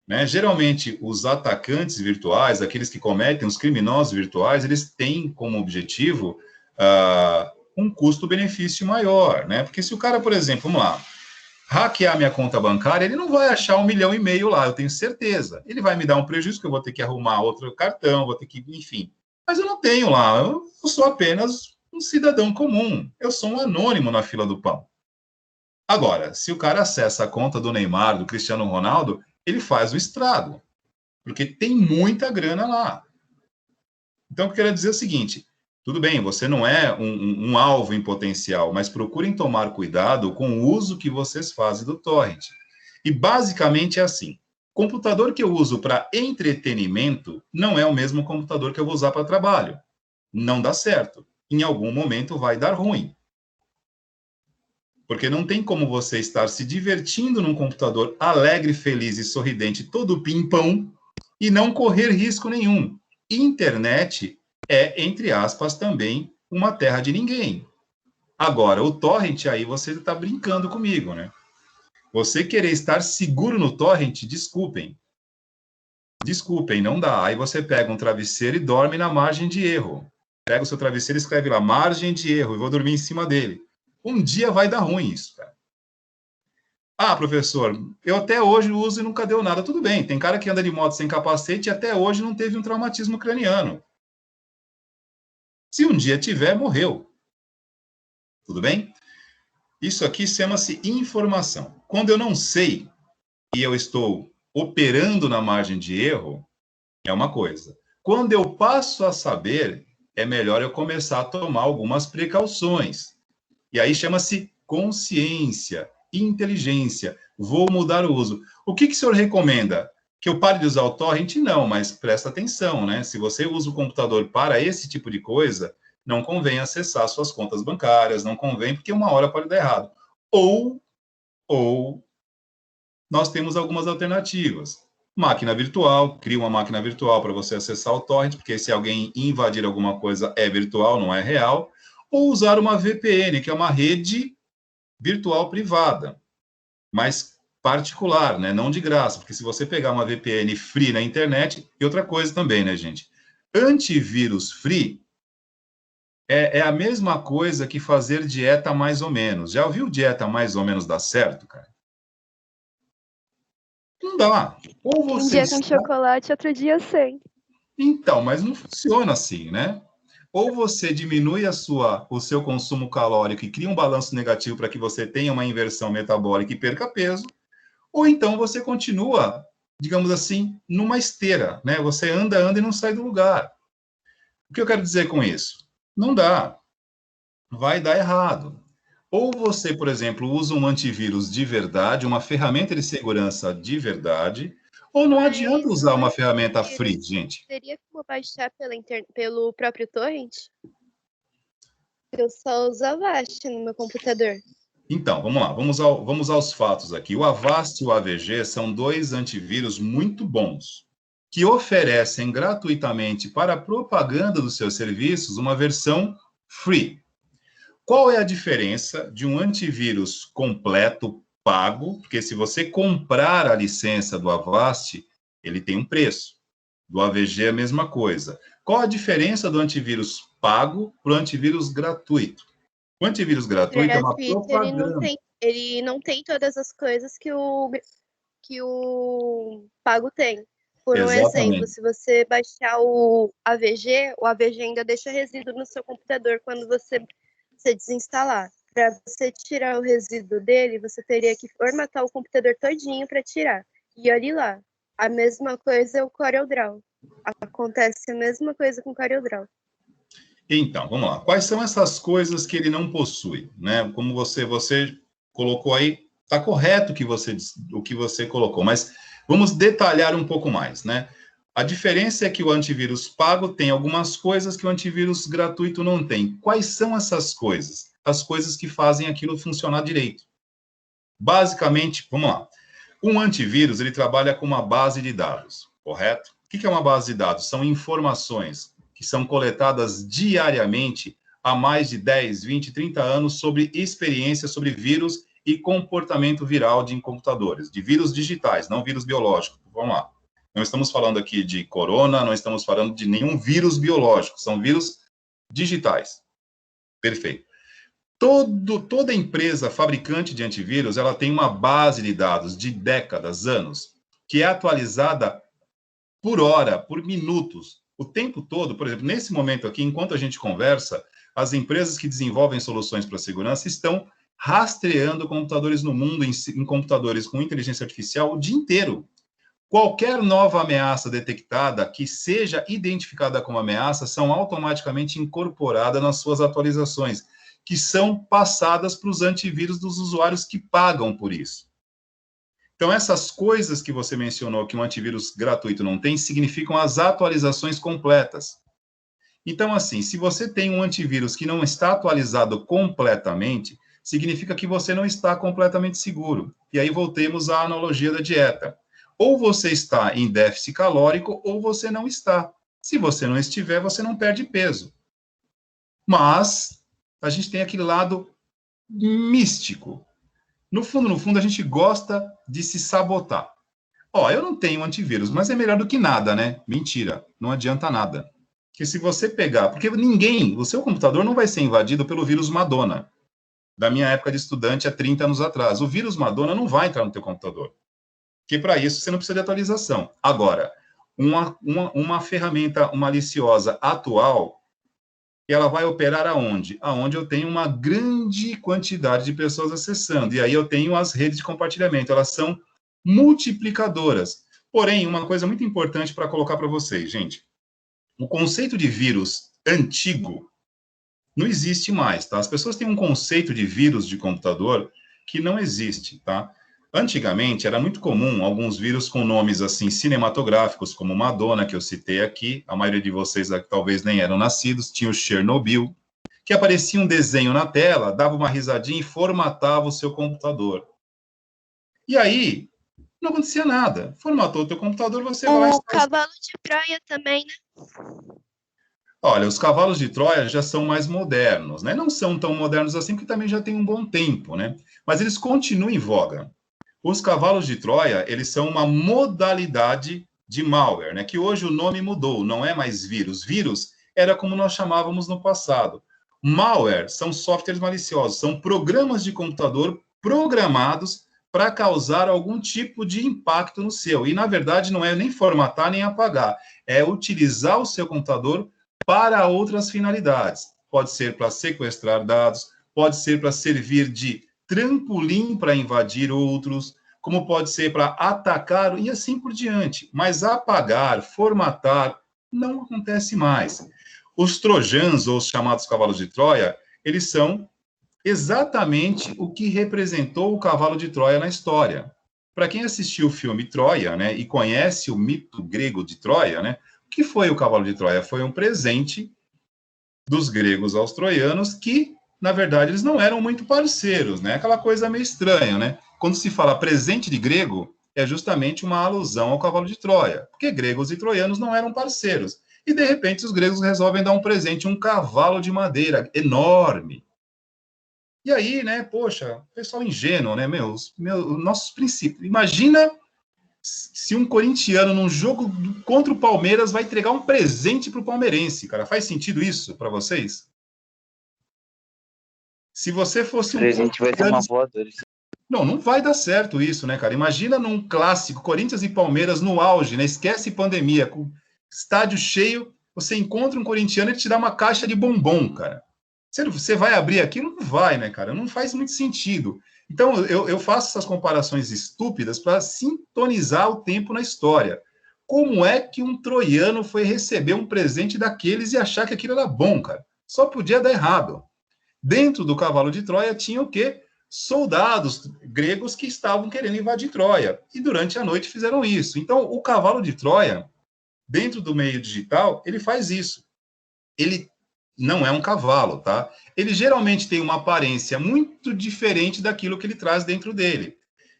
Né? Geralmente, os atacantes virtuais, aqueles que cometem, os criminosos virtuais, eles têm como objetivo um custo-benefício maior, né? Porque se o cara, por exemplo, vamos lá, hackear minha conta bancária, ele não vai achar 1,5 milhão lá, eu tenho certeza. Ele vai me dar um prejuízo, que eu vou ter que arrumar outro cartão, vou ter que, enfim. Mas eu não tenho lá, eu sou apenas um cidadão comum. Eu sou um anônimo na fila do pão. Agora, se o cara acessa a conta do Neymar, do Cristiano Ronaldo, ele faz o estrago, porque tem muita grana lá. Então, o que eu quero dizer é o seguinte, tudo bem, você não é um alvo em potencial, mas procurem tomar cuidado com o uso que vocês fazem do torrent. E, basicamente, é assim, computador que eu uso para entretenimento não é o mesmo computador que eu vou usar para trabalho. Não dá certo. Em algum momento vai dar ruim. Porque não tem como você estar se divertindo num computador alegre, feliz e sorridente, todo pimpão, e não correr risco nenhum. Internet é, entre aspas, também uma terra de ninguém. Agora, o torrent aí, você está brincando comigo, né? Você querer estar seguro no torrent, desculpem. Desculpem, não dá. Aí você pega um travesseiro e dorme na margem de erro. Pega o seu travesseiro e escreve lá, margem de erro, e vou dormir em cima dele. Um dia vai dar ruim isso, cara. Ah, professor, eu até hoje uso e nunca deu nada. Tudo bem, tem cara que anda de moto sem capacete e até hoje não teve um traumatismo craniano. Se um dia tiver, morreu. Tudo bem? Isso aqui chama-se informação. Quando eu não sei e eu estou operando na margem de erro, é uma coisa. Quando eu passo a saber, é melhor eu começar a tomar algumas precauções. E aí chama-se consciência, inteligência. Vou mudar o uso. O que o senhor recomenda? Que eu pare de usar o torrent? Não, mas presta atenção, né? Se você usa o computador para esse tipo de coisa, não convém acessar suas contas bancárias, não convém, porque uma hora pode dar errado. Ou nós temos algumas alternativas. Máquina virtual, cria uma máquina virtual para você acessar o torrent, porque se alguém invadir alguma coisa é virtual, não é real. Ou usar uma VPN, que é uma rede virtual privada, mas particular, né? Não de graça, porque se você pegar uma VPN free na internet, e outra coisa também, né, gente? Antivírus free é a mesma coisa que fazer dieta mais ou menos. Já ouviu dieta mais ou menos dar certo, cara? Não dá. Ou Um você dia com chocolate, outro dia sem. Então, mas não funciona assim, né? Ou você diminui o seu consumo calórico e cria um balanço negativo para que você tenha uma inversão metabólica e perca peso, ou então você continua, digamos assim, numa esteira, né? Você anda e não sai do lugar. O que eu quero dizer com isso? Não dá. Vai dar errado. Ou você, por exemplo, usa um antivírus de verdade, uma ferramenta de segurança de verdade, ou não adianta usar uma ferramenta free, gente. Teria como baixar pelo próprio torrent? Eu só uso Avast no meu computador. Então, vamos lá, vamos aos fatos aqui. O Avast e o AVG são dois antivírus muito bons, que oferecem gratuitamente para a propaganda dos seus serviços uma versão free. Qual é a diferença de um antivírus completo pago? Porque se você comprar a licença do Avast, ele tem um preço. Do AVG é a mesma coisa. Qual a diferença do antivírus pago para o antivírus gratuito? O antivírus gratuito é uma propaganda. Ele não tem todas as coisas que o pago tem. Por um exemplo, se você baixar o AVG ainda deixa resíduo no seu computador quando você desinstalar. Para você tirar o resíduo dele, você teria que formatar o computador todinho para tirar. E olhe lá, a mesma coisa é o CorelDRAW. Acontece a mesma coisa com o CorelDRAW. Então, vamos lá. Quais são essas coisas que ele não possui, né? Como você colocou aí, está correto o que você colocou, mas vamos detalhar um pouco mais, né? A diferença é que o antivírus pago tem algumas coisas que o antivírus gratuito não tem. Quais são essas coisas? As coisas que fazem aquilo funcionar direito. Basicamente, vamos lá. Um antivírus, ele trabalha com uma base de dados, correto? O que é uma base de dados? São informações que são coletadas diariamente há mais de 10, 20, 30 anos sobre experiência sobre vírus e comportamento viral de computadores, de vírus digitais, não vírus biológicos. Vamos lá. Não estamos falando aqui de corona, não estamos falando de nenhum vírus biológico, são vírus digitais. Perfeito. Toda empresa fabricante de antivírus, ela tem uma base de dados de décadas, anos, que é atualizada por hora, por minutos, o tempo todo. Por exemplo, nesse momento aqui, enquanto a gente conversa, as empresas que desenvolvem soluções para segurança estão rastreando computadores no mundo, em computadores com inteligência artificial, o dia inteiro. Qualquer nova ameaça detectada que seja identificada como ameaça são automaticamente incorporadas nas suas atualizações, que são passadas para os antivírus dos usuários que pagam por isso. Então, essas coisas que você mencionou que um antivírus gratuito não tem, significam as atualizações completas. Então, assim, se você tem um antivírus que não está atualizado completamente, significa que você não está completamente seguro. E aí voltemos à analogia da dieta. Ou você está em déficit calórico, ou você não está. Se você não estiver, você não perde peso. Mas a gente tem aquele lado místico. No fundo, a gente gosta de se sabotar. Ó, eu não tenho antivírus, mas é melhor do que nada, né? Mentira, não adianta nada. Porque se você pegar... Porque o seu computador não vai ser invadido pelo vírus Madonna. Da minha época de estudante, há 30 anos atrás. O vírus Madonna não vai entrar no teu computador. Porque para isso você não precisa de atualização. Agora, uma ferramenta maliciosa atual, ela vai operar aonde? Aonde eu tenho uma grande quantidade de pessoas acessando. E aí eu tenho as redes de compartilhamento. Elas são multiplicadoras. Porém, uma coisa muito importante para colocar para vocês, gente. O conceito de vírus antigo não existe mais, tá? As pessoas têm um conceito de vírus de computador que não existe, tá? Antigamente, era muito comum alguns vírus com nomes, assim, cinematográficos, como Madonna, que eu citei aqui. A maioria de vocês talvez nem eram nascidos. Tinha o Chernobyl, que aparecia um desenho na tela, dava uma risadinha e formatava o seu computador. E aí, não acontecia nada. Formatou o teu computador, você vai lá... O cavalo de Troia também, né? Olha, os cavalos de Troia já são mais modernos, né? Não são tão modernos assim, porque também já tem um bom tempo, né? Mas eles continuam em voga. Os cavalos de Troia, eles são uma modalidade de malware, né? Que hoje o nome mudou, não é mais vírus. Vírus era como nós chamávamos no passado. Malware são softwares maliciosos, são programas de computador programados para causar algum tipo de impacto no seu. E, na verdade, não é nem formatar nem apagar, é utilizar o seu computador para outras finalidades. Pode ser para sequestrar dados, pode ser para servir de trampolim para invadir outros, como pode ser para atacar e assim por diante. Mas apagar, formatar, não acontece mais. Os trojans, ou os chamados cavalos de Troia, eles são exatamente o que representou o cavalo de Troia na história. Para quem assistiu o filme Troia, né, e conhece o mito grego de Troia, né, o que foi o cavalo de Troia? Foi um presente dos gregos aos troianos que, na verdade, eles não eram muito parceiros, né? Aquela coisa meio estranha, né? Quando se fala presente de grego, é justamente uma alusão ao cavalo de Troia, porque gregos e troianos não eram parceiros. E, de repente, os gregos resolvem dar um presente, um cavalo de madeira enorme. E aí, né, poxa, pessoal ingênuo, né, nossos princípios. Imagina se um corintiano, num jogo contra o Palmeiras, vai entregar um presente para o palmeirense, cara. Faz sentido isso para vocês? Se você fosse um presente vai ter uma voadora. Não vai dar certo isso, né, cara? Imagina num clássico, Corinthians e Palmeiras no auge, né? Esquece pandemia, com estádio cheio, você encontra um corintiano e ele te dá uma caixa de bombom, cara. Você vai abrir aquilo? Não vai, né, cara? Não faz muito sentido. Então, eu faço essas comparações estúpidas para sintonizar o tempo na história. Como é que um troiano foi receber um presente daqueles e achar que aquilo era bom, cara? Só podia dar errado. Dentro do cavalo de Troia tinha o quê? Soldados gregos que estavam querendo invadir Troia. E durante a noite fizeram isso. Então, o cavalo de Troia, dentro do meio digital, ele faz isso. Ele não é um cavalo, tá? Ele geralmente tem uma aparência muito diferente daquilo que ele traz dentro dele.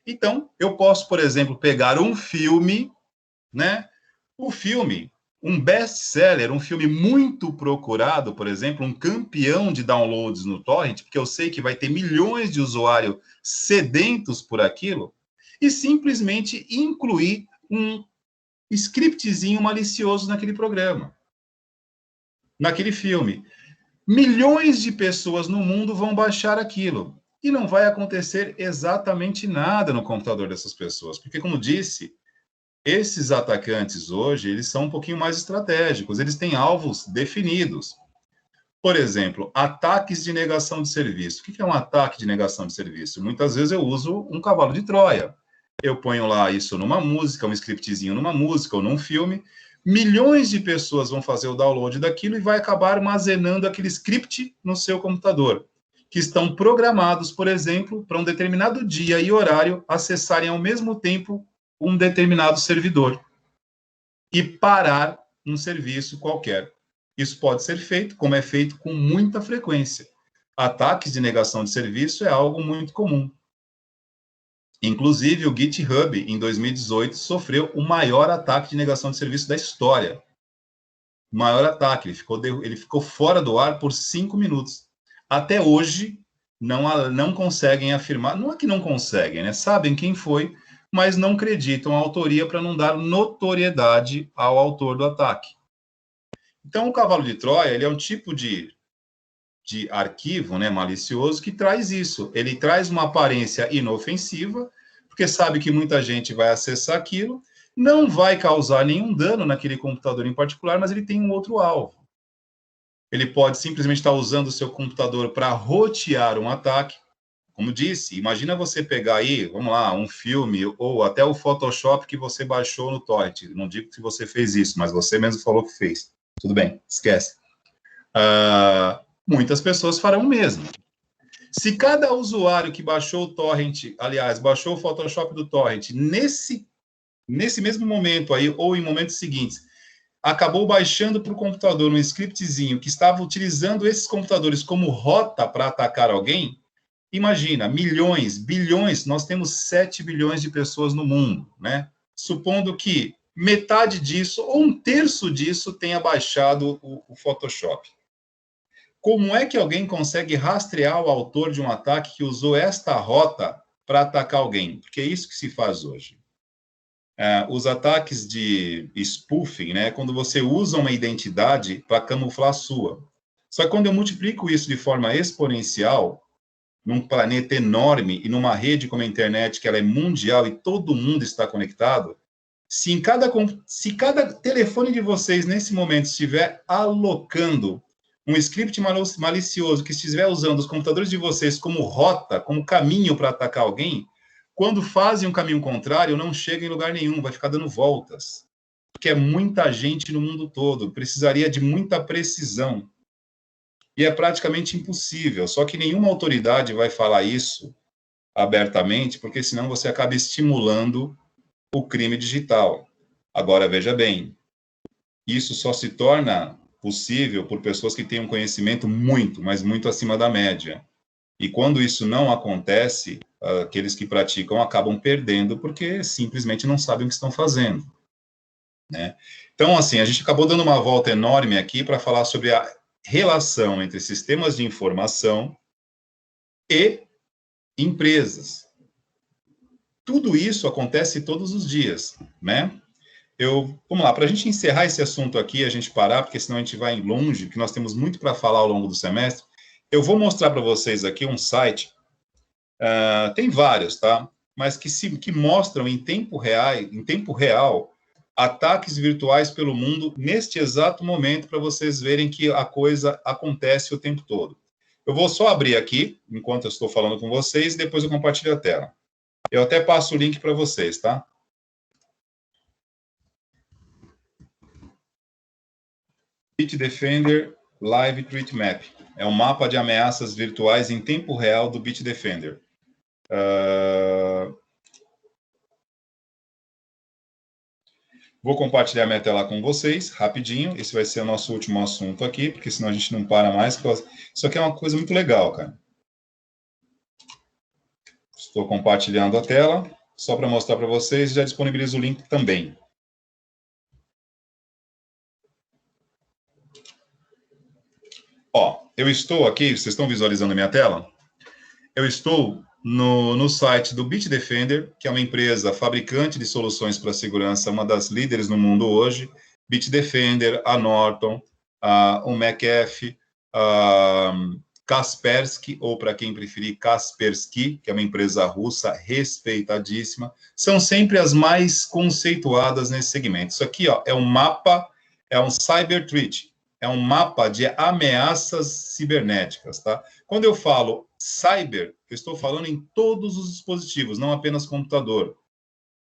Então, eu posso, por exemplo, pegar um filme, né? O filme, um best-seller, um filme muito procurado, por exemplo, um campeão de downloads no torrent, porque eu sei que vai ter milhões de usuários sedentos por aquilo, e simplesmente incluir um scriptzinho malicioso naquele programa, naquele filme. Milhões de pessoas no mundo vão baixar aquilo. E não vai acontecer exatamente nada no computador dessas pessoas. Porque, como disse, esses atacantes hoje, eles são um pouquinho mais estratégicos. Eles têm alvos definidos. Por exemplo, ataques de negação de serviço. O que é um ataque de negação de serviço? Muitas vezes eu uso um cavalo de Troia. Eu ponho lá isso numa música, um scriptzinho numa música ou num filme. Milhões de pessoas vão fazer o download daquilo e vai acabar armazenando aquele script no seu computador, que estão programados, por exemplo, para um determinado dia e horário acessarem ao mesmo tempo um determinado servidor e parar um serviço qualquer. Isso pode ser feito, como é feito com muita frequência. Ataques de negação de serviço é algo muito comum. Inclusive, o GitHub, em 2018, sofreu o maior ataque de negação de serviço da história. O maior ataque. Ele ficou fora do ar por 5 minutos. Até hoje, não conseguem afirmar, não é que não conseguem, né? Sabem quem foi, mas não acreditam a autoria para não dar notoriedade ao autor do ataque. Então, o cavalo de Troia, ele é um tipo de arquivo, né, malicioso, que traz isso. Ele traz uma aparência inofensiva, porque sabe que muita gente vai acessar aquilo, não vai causar nenhum dano naquele computador em particular, mas ele tem um outro alvo. Ele pode simplesmente estar usando o seu computador para rotear um ataque. Como disse, imagina você pegar aí, vamos lá, um filme ou até o Photoshop que você baixou no torrent. Não digo que você fez isso, mas você mesmo falou que fez. Tudo bem, esquece. Muitas pessoas farão o mesmo. Se cada usuário que baixou o torrent, aliás, baixou o Photoshop do torrent, nesse mesmo momento aí, ou em momentos seguintes, acabou baixando para o computador um scriptzinho que estava utilizando esses computadores como rota para atacar alguém, imagina, milhões, bilhões, nós temos 7 bilhões de pessoas no mundo, né? Supondo que metade disso, ou um terço disso, tenha baixado o Photoshop. Como é que alguém consegue rastrear o autor de um ataque que usou esta rota para atacar alguém? Porque é isso que se faz hoje. Os ataques de spoofing, né, quando você usa uma identidade para camuflar a sua. Só que quando eu multiplico isso de forma exponencial, num planeta enorme e numa rede como a internet, que ela é mundial e todo mundo está conectado, se cada telefone de vocês, nesse momento, estiver alocando um script malicioso que estiver usando os computadores de vocês como rota, como caminho para atacar alguém, quando fazem um caminho contrário, não chega em lugar nenhum, vai ficar dando voltas. Porque é muita gente no mundo todo, precisaria de muita precisão. E é praticamente impossível, só que nenhuma autoridade vai falar isso abertamente, porque senão você acaba estimulando o crime digital. Agora, veja bem, isso só se torna possível por pessoas que têm um conhecimento muito, mas muito acima da média. E quando isso não acontece, aqueles que praticam acabam perdendo porque simplesmente não sabem o que estão fazendo, né? Então, assim, a gente acabou dando uma volta enorme aqui para falar sobre a relação entre sistemas de informação e empresas. Tudo isso acontece todos os dias, né? Vamos lá, para a gente encerrar esse assunto aqui, a gente parar, porque senão a gente vai longe, porque nós temos muito para falar ao longo do semestre. Eu vou mostrar para vocês aqui um site, tem vários, tá? Mas que mostram em tempo real, ataques virtuais pelo mundo neste exato momento, para vocês verem que a coisa acontece o tempo todo. Eu vou só abrir aqui, enquanto eu estou falando com vocês, e depois eu compartilho a tela. Eu até passo o link para vocês, tá? Bitdefender Live Threat Map. É um mapa de ameaças virtuais em tempo real do Bitdefender. Vou compartilhar minha tela com vocês, rapidinho. Esse vai ser o nosso último assunto aqui, porque senão a gente não para mais. Isso aqui é uma coisa muito legal, cara. Estou compartilhando a tela, só para mostrar para vocês, já disponibilizo o link também. Ó, eu estou aqui, vocês estão visualizando a minha tela? Eu estou no site do Bitdefender, que é uma empresa fabricante de soluções para segurança, uma das líderes no mundo hoje. Bitdefender, a Norton, o McAfee, Kaspersky, ou para quem preferir, Kaspersky, que é uma empresa russa respeitadíssima, são sempre as mais conceituadas nesse segmento. Isso aqui, ó, é um mapa, é um cyber threat, é um mapa de ameaças cibernéticas, tá? Quando eu falo cyber, eu estou falando em todos os dispositivos, não apenas computador.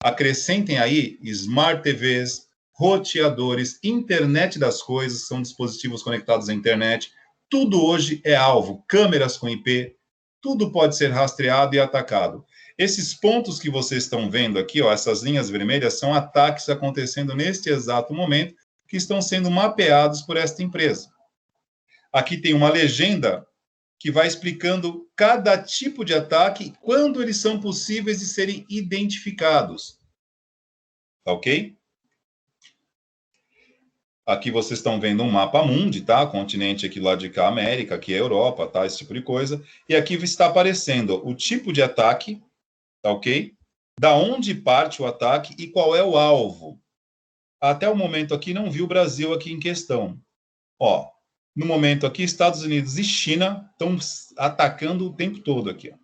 Acrescentem aí Smart TVs, roteadores, internet das coisas, são dispositivos conectados à internet. Tudo hoje é alvo, câmeras com IP, tudo pode ser rastreado e atacado. Esses pontos que vocês estão vendo aqui, ó, essas linhas vermelhas, são ataques acontecendo neste exato momento, que estão sendo mapeados por esta empresa. Aqui tem uma legenda que vai explicando cada tipo de ataque e quando eles são possíveis de serem identificados. Tá ok? Aqui vocês estão vendo um mapa mundi, tá? Continente aqui lá de cá, América, aqui é Europa, tá? Esse tipo de coisa. E aqui está aparecendo o tipo de ataque, tá ok? Da onde parte o ataque e qual é o alvo. Até o momento aqui não vi o Brasil aqui em questão. Ó, no momento aqui, Estados Unidos e China estão atacando o tempo todo aqui. Ó.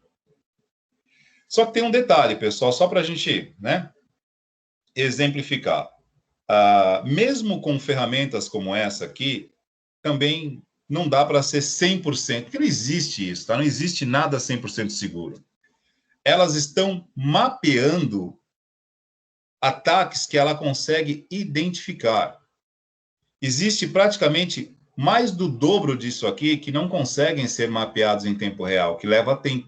Só que tem um detalhe, pessoal, só para a gente, né, exemplificar. Mesmo com ferramentas como essa aqui, também não dá para ser 100%, porque não existe isso, tá? Não existe nada 100% seguro. Elas estão mapeando ataques que ela consegue identificar. Existe praticamente mais do dobro disso aqui que não conseguem ser mapeados em tempo real, que leva tempo.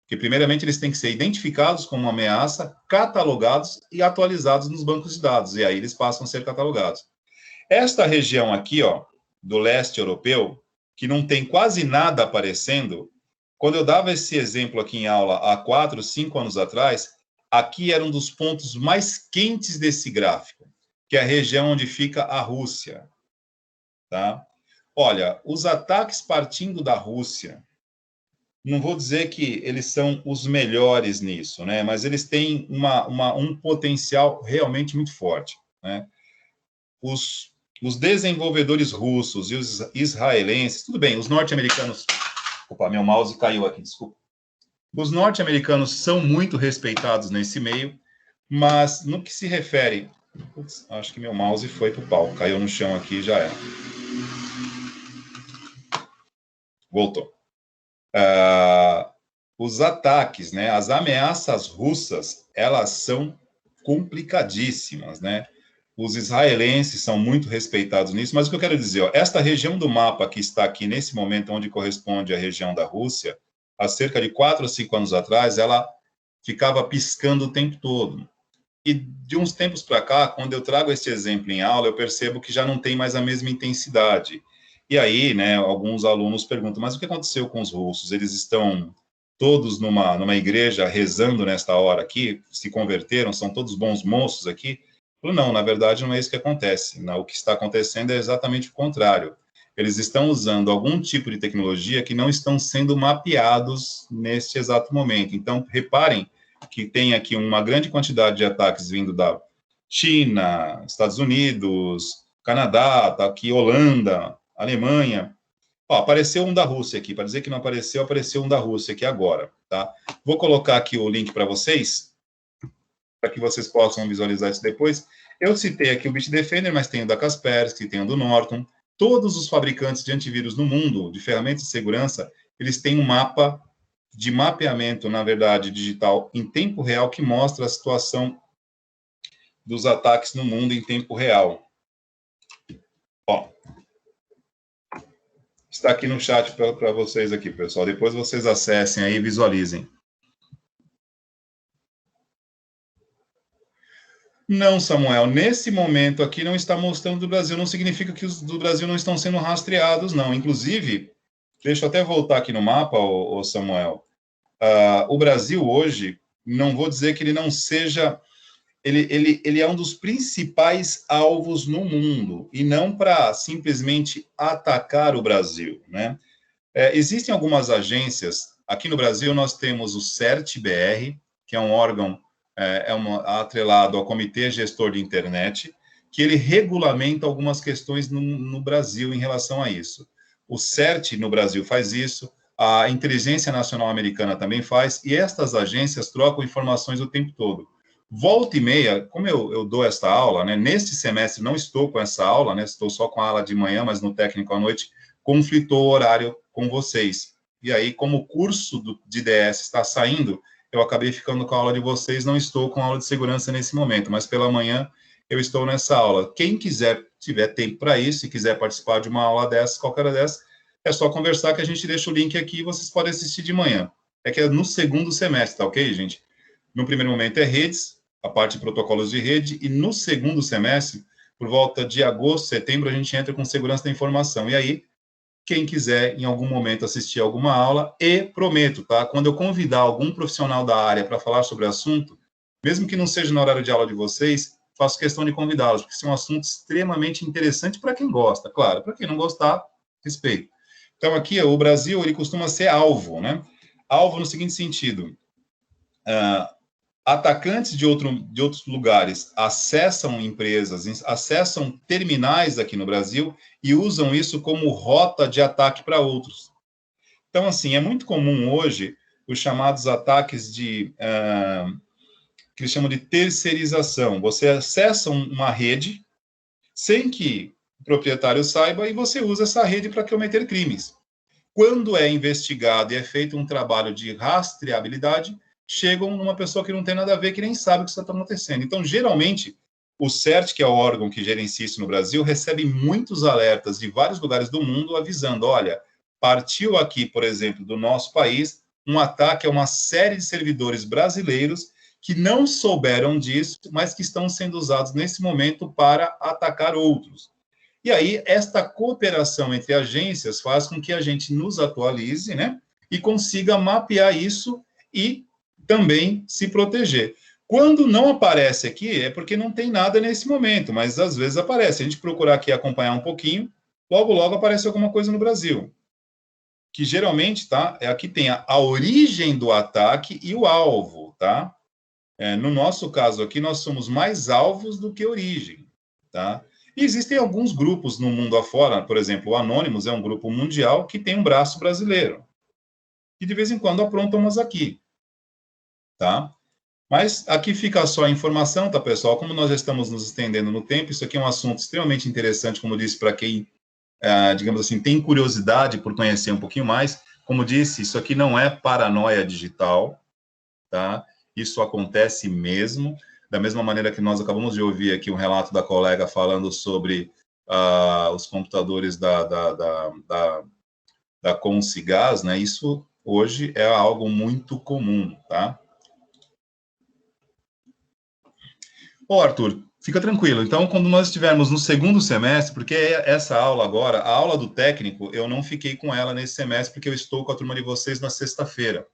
Porque, primeiramente, eles têm que ser identificados como uma ameaça, catalogados e atualizados nos bancos de dados, e aí eles passam a ser catalogados. Esta região aqui, ó, do leste europeu, que não tem quase nada aparecendo, quando eu dava esse exemplo aqui em aula há 4, 5 anos atrás, aqui era um dos pontos mais quentes desse gráfico, que é a região onde fica a Rússia. Tá? Olha, os ataques partindo da Rússia, não vou dizer que eles são os melhores nisso, né? Mas eles têm um potencial realmente muito forte, né? Os desenvolvedores russos e os israelenses, tudo bem, os norte-americanos... Opa, meu mouse caiu aqui, desculpa. Os norte-americanos são muito respeitados nesse meio, mas no que se refere... Putz, acho que meu mouse foi pro pau, caiu no chão aqui e já era. Voltou. Os ataques, né, as ameaças russas, elas são complicadíssimas, né? Os israelenses são muito respeitados nisso, mas o que eu quero dizer, ó, esta região do mapa que está aqui nesse momento, onde corresponde à região da Rússia, há cerca de 4 ou 5 anos atrás, ela ficava piscando o tempo todo. E de uns tempos para cá, quando eu trago esse exemplo em aula, eu percebo que já não tem mais a mesma intensidade. E aí, né, alguns alunos perguntam, mas o que aconteceu com os russos? Eles estão todos numa igreja rezando nesta hora aqui, se converteram, são todos bons moços aqui? Eu falo, não, na verdade não é isso que acontece. Não, o que está acontecendo é exatamente o contrário. Eles estão usando algum tipo de tecnologia que não estão sendo mapeados neste exato momento. Então, reparem que tem aqui uma grande quantidade de ataques vindo da China, Estados Unidos, Canadá, tá aqui Holanda, Alemanha. Ó, apareceu um da Rússia aqui, para dizer que não apareceu, apareceu um da Rússia aqui agora, tá? Vou colocar aqui o link para vocês, para que vocês possam visualizar isso depois. Eu citei aqui o Bitdefender, mas tem o da Kaspersky, tem o do Norton. Todos os fabricantes de antivírus no mundo, de ferramentas de segurança, eles têm um mapa de mapeamento, na verdade, digital, em tempo real, que mostra a situação dos ataques no mundo em tempo real. Ó, está aqui no chat para vocês aqui, pessoal. Depois vocês acessem aí e visualizem. Não, Samuel, nesse momento aqui não está mostrando do Brasil, não significa que os do Brasil não estão sendo rastreados, não. Inclusive, deixa eu até voltar aqui no mapa, ô Samuel. O Brasil hoje, não vou dizer que ele não seja... Ele é um dos principais alvos no mundo, e não para simplesmente atacar o Brasil, né? Existem algumas agências, aqui no Brasil nós temos o CERT-BR, que é um órgão atrelado ao Comitê Gestor de Internet, que ele regulamenta algumas questões no Brasil em relação a isso. o CERT no Brasil faz isso, a Inteligência Nacional Americana também faz, e estas agências trocam informações o tempo todo. Volta e meia, como eu dou essa aula, né, neste semestre não estou com essa aula, né, estou só com a aula de manhã, mas no técnico à noite, conflitou o horário com vocês. E aí, como o curso de DS está saindo, eu acabei ficando com a aula de vocês, não estou com a aula de segurança nesse momento, mas pela manhã eu estou nessa aula. Quem quiser, tiver tempo para isso, e quiser participar de uma aula dessa, qualquer dessa, é só conversar que a gente deixa o link aqui e vocês podem assistir de manhã. É que é no segundo semestre, tá ok, gente? No primeiro momento é redes, a parte de protocolos de rede, e no segundo semestre, por volta de agosto, setembro, a gente entra com segurança da informação. E aí, quem quiser, em algum momento, assistir alguma aula, e prometo, tá? Quando eu convidar algum profissional da área para falar sobre o assunto, mesmo que não seja no horário de aula de vocês, faço questão de convidá-los, porque isso é um assunto extremamente interessante para quem gosta. Claro, para quem não gostar, respeito. Então, aqui, o Brasil, ele costuma ser alvo, né? Alvo no seguinte sentido, atacantes de outros lugares acessam empresas, acessam terminais aqui no Brasil e usam isso como rota de ataque para outros. Então, assim, é muito comum hoje os chamados ataques que eles chamam de terceirização. Você acessa uma rede sem que o proprietário saiba e você usa essa rede para cometer crimes. Quando é investigado e é feito um trabalho de rastreabilidade, chegam numa pessoa que não tem nada a ver, que nem sabe o que está acontecendo. Então, geralmente, o CERT, que é o órgão que gerencia isso no Brasil, recebe muitos alertas de vários lugares do mundo avisando, olha, partiu aqui, por exemplo, do nosso país, um ataque a uma série de servidores brasileiros que não souberam disso, mas que estão sendo usados nesse momento para atacar outros. E aí, esta cooperação entre agências faz com que a gente nos atualize, né, e consiga mapear isso e também se proteger. Quando não aparece aqui, é porque não tem nada nesse momento, mas às vezes aparece. A gente procurar aqui acompanhar um pouquinho, logo aparece alguma coisa no Brasil. Que geralmente, tá, aqui tem a origem do ataque e o alvo, tá? No nosso caso aqui, nós somos mais alvos do que origem, tá? E existem alguns grupos no mundo afora, por exemplo, o Anonymous é um grupo mundial que tem um braço brasileiro, que de vez em quando aprontam umas aqui, tá? Mas aqui fica só a informação, tá, pessoal? Como nós já estamos nos estendendo no tempo, isso aqui é um assunto extremamente interessante, como disse, para quem, digamos assim, tem curiosidade por conhecer um pouquinho mais. Como disse, isso aqui não é paranoia digital, tá? Isso acontece mesmo, da mesma maneira que nós acabamos de ouvir aqui um relato da colega falando sobre os computadores da Consigás, né? Isso hoje é algo muito comum, tá? Ô, Arthur, fica tranquilo. Então, quando nós estivermos no segundo semestre, porque essa aula agora, a aula do técnico, eu não fiquei com ela nesse semestre, porque eu estou com a turma de vocês na sexta-feira,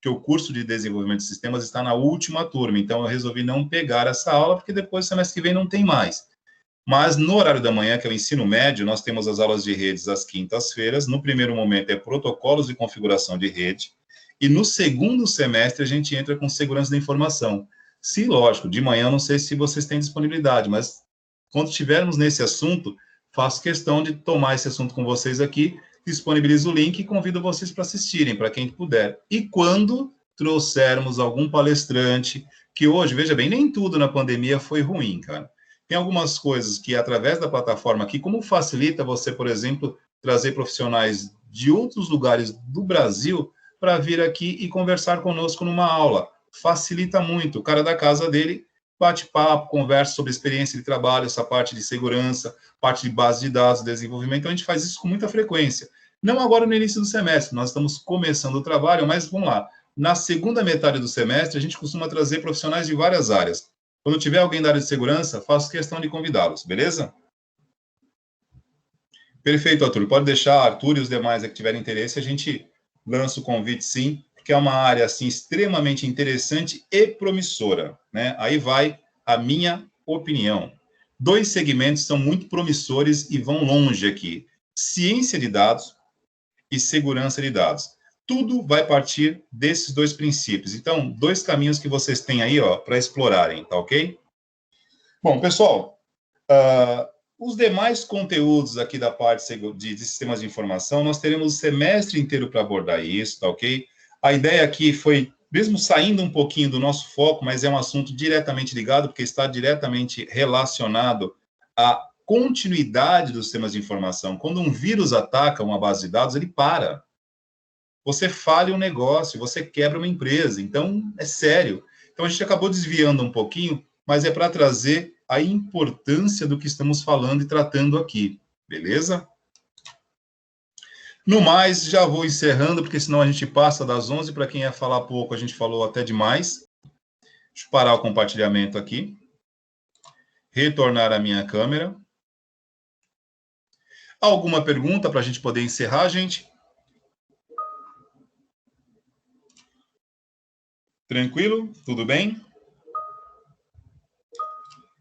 que o curso de desenvolvimento de sistemas está na última turma, então eu resolvi não pegar essa aula, porque depois, semestre que vem, não tem mais. Mas no horário da manhã, que é o ensino médio, nós temos as aulas de redes às quintas-feiras. No primeiro momento é protocolos de configuração de rede, e no segundo semestre a gente entra com segurança da informação. Se, lógico, de manhã eu não sei se vocês têm disponibilidade, mas quando estivermos nesse assunto, faço questão de tomar esse assunto com vocês aqui, disponibilizo o link e convido vocês para assistirem, para quem puder. E quando trouxermos algum palestrante, que hoje, veja bem, nem tudo na pandemia foi ruim, cara. Tem algumas coisas que, através da plataforma aqui, como facilita você, por exemplo, trazer profissionais de outros lugares do Brasil para vir aqui e conversar conosco numa aula. Facilita muito. O cara da casa dele bate papo, conversa sobre experiência de trabalho, essa parte de segurança, parte de base de dados, desenvolvimento. Então, a gente faz isso com muita frequência. Não agora no início do semestre, nós estamos começando o trabalho, mas vamos lá. Na segunda metade do semestre, a gente costuma trazer profissionais de várias áreas. Quando tiver alguém da área de segurança, faço questão de convidá-los, beleza? Perfeito, Arthur. Pode deixar Arthur e os demais que tiverem interesse, a gente lança o convite, sim, porque é uma área assim, extremamente interessante e promissora, né? Aí vai a minha opinião. 2 segmentos são muito promissores e vão longe aqui. Ciência de dados e segurança de dados. Tudo vai partir desses 2 princípios. Então, 2 caminhos que vocês têm aí, ó, para explorarem, tá ok? Bom, pessoal, Os demais conteúdos aqui da parte de sistemas de informação, nós teremos o semestre inteiro para abordar isso, tá ok? A ideia aqui foi, mesmo saindo um pouquinho do nosso foco, mas é um assunto diretamente ligado, porque está diretamente relacionado à continuidade dos sistemas de informação. Quando um vírus ataca uma base de dados, ele para. Você falha um negócio, você quebra uma empresa. Então, é sério. Então, a gente acabou desviando um pouquinho, mas é para trazer a importância do que estamos falando e tratando aqui, beleza? No mais, já vou encerrando, porque senão a gente passa das 11, para quem ia falar pouco, a gente falou até demais. Deixa eu parar o compartilhamento aqui. Retornar a minha câmera. Alguma pergunta para a gente poder encerrar, gente? Tranquilo? Tudo bem?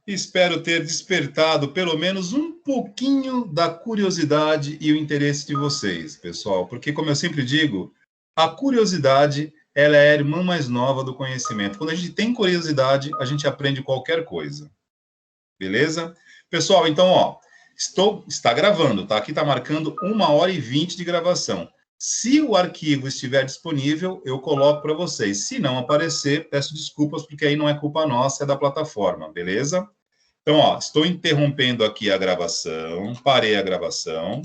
Espero ter despertado pelo menos um pouquinho da curiosidade e o interesse de vocês, pessoal, porque, como eu sempre digo, a curiosidade, ela é a irmã mais nova do conhecimento. Quando a gente tem curiosidade, a gente aprende qualquer coisa. Beleza? Pessoal, então, ó, está gravando, tá? Aqui está marcando 1h20 de gravação. Se o arquivo estiver disponível, eu coloco para vocês. Se não aparecer, peço desculpas, porque aí não é culpa nossa, é da plataforma, beleza? Então, ó, estou interrompendo aqui a gravação, parei a gravação.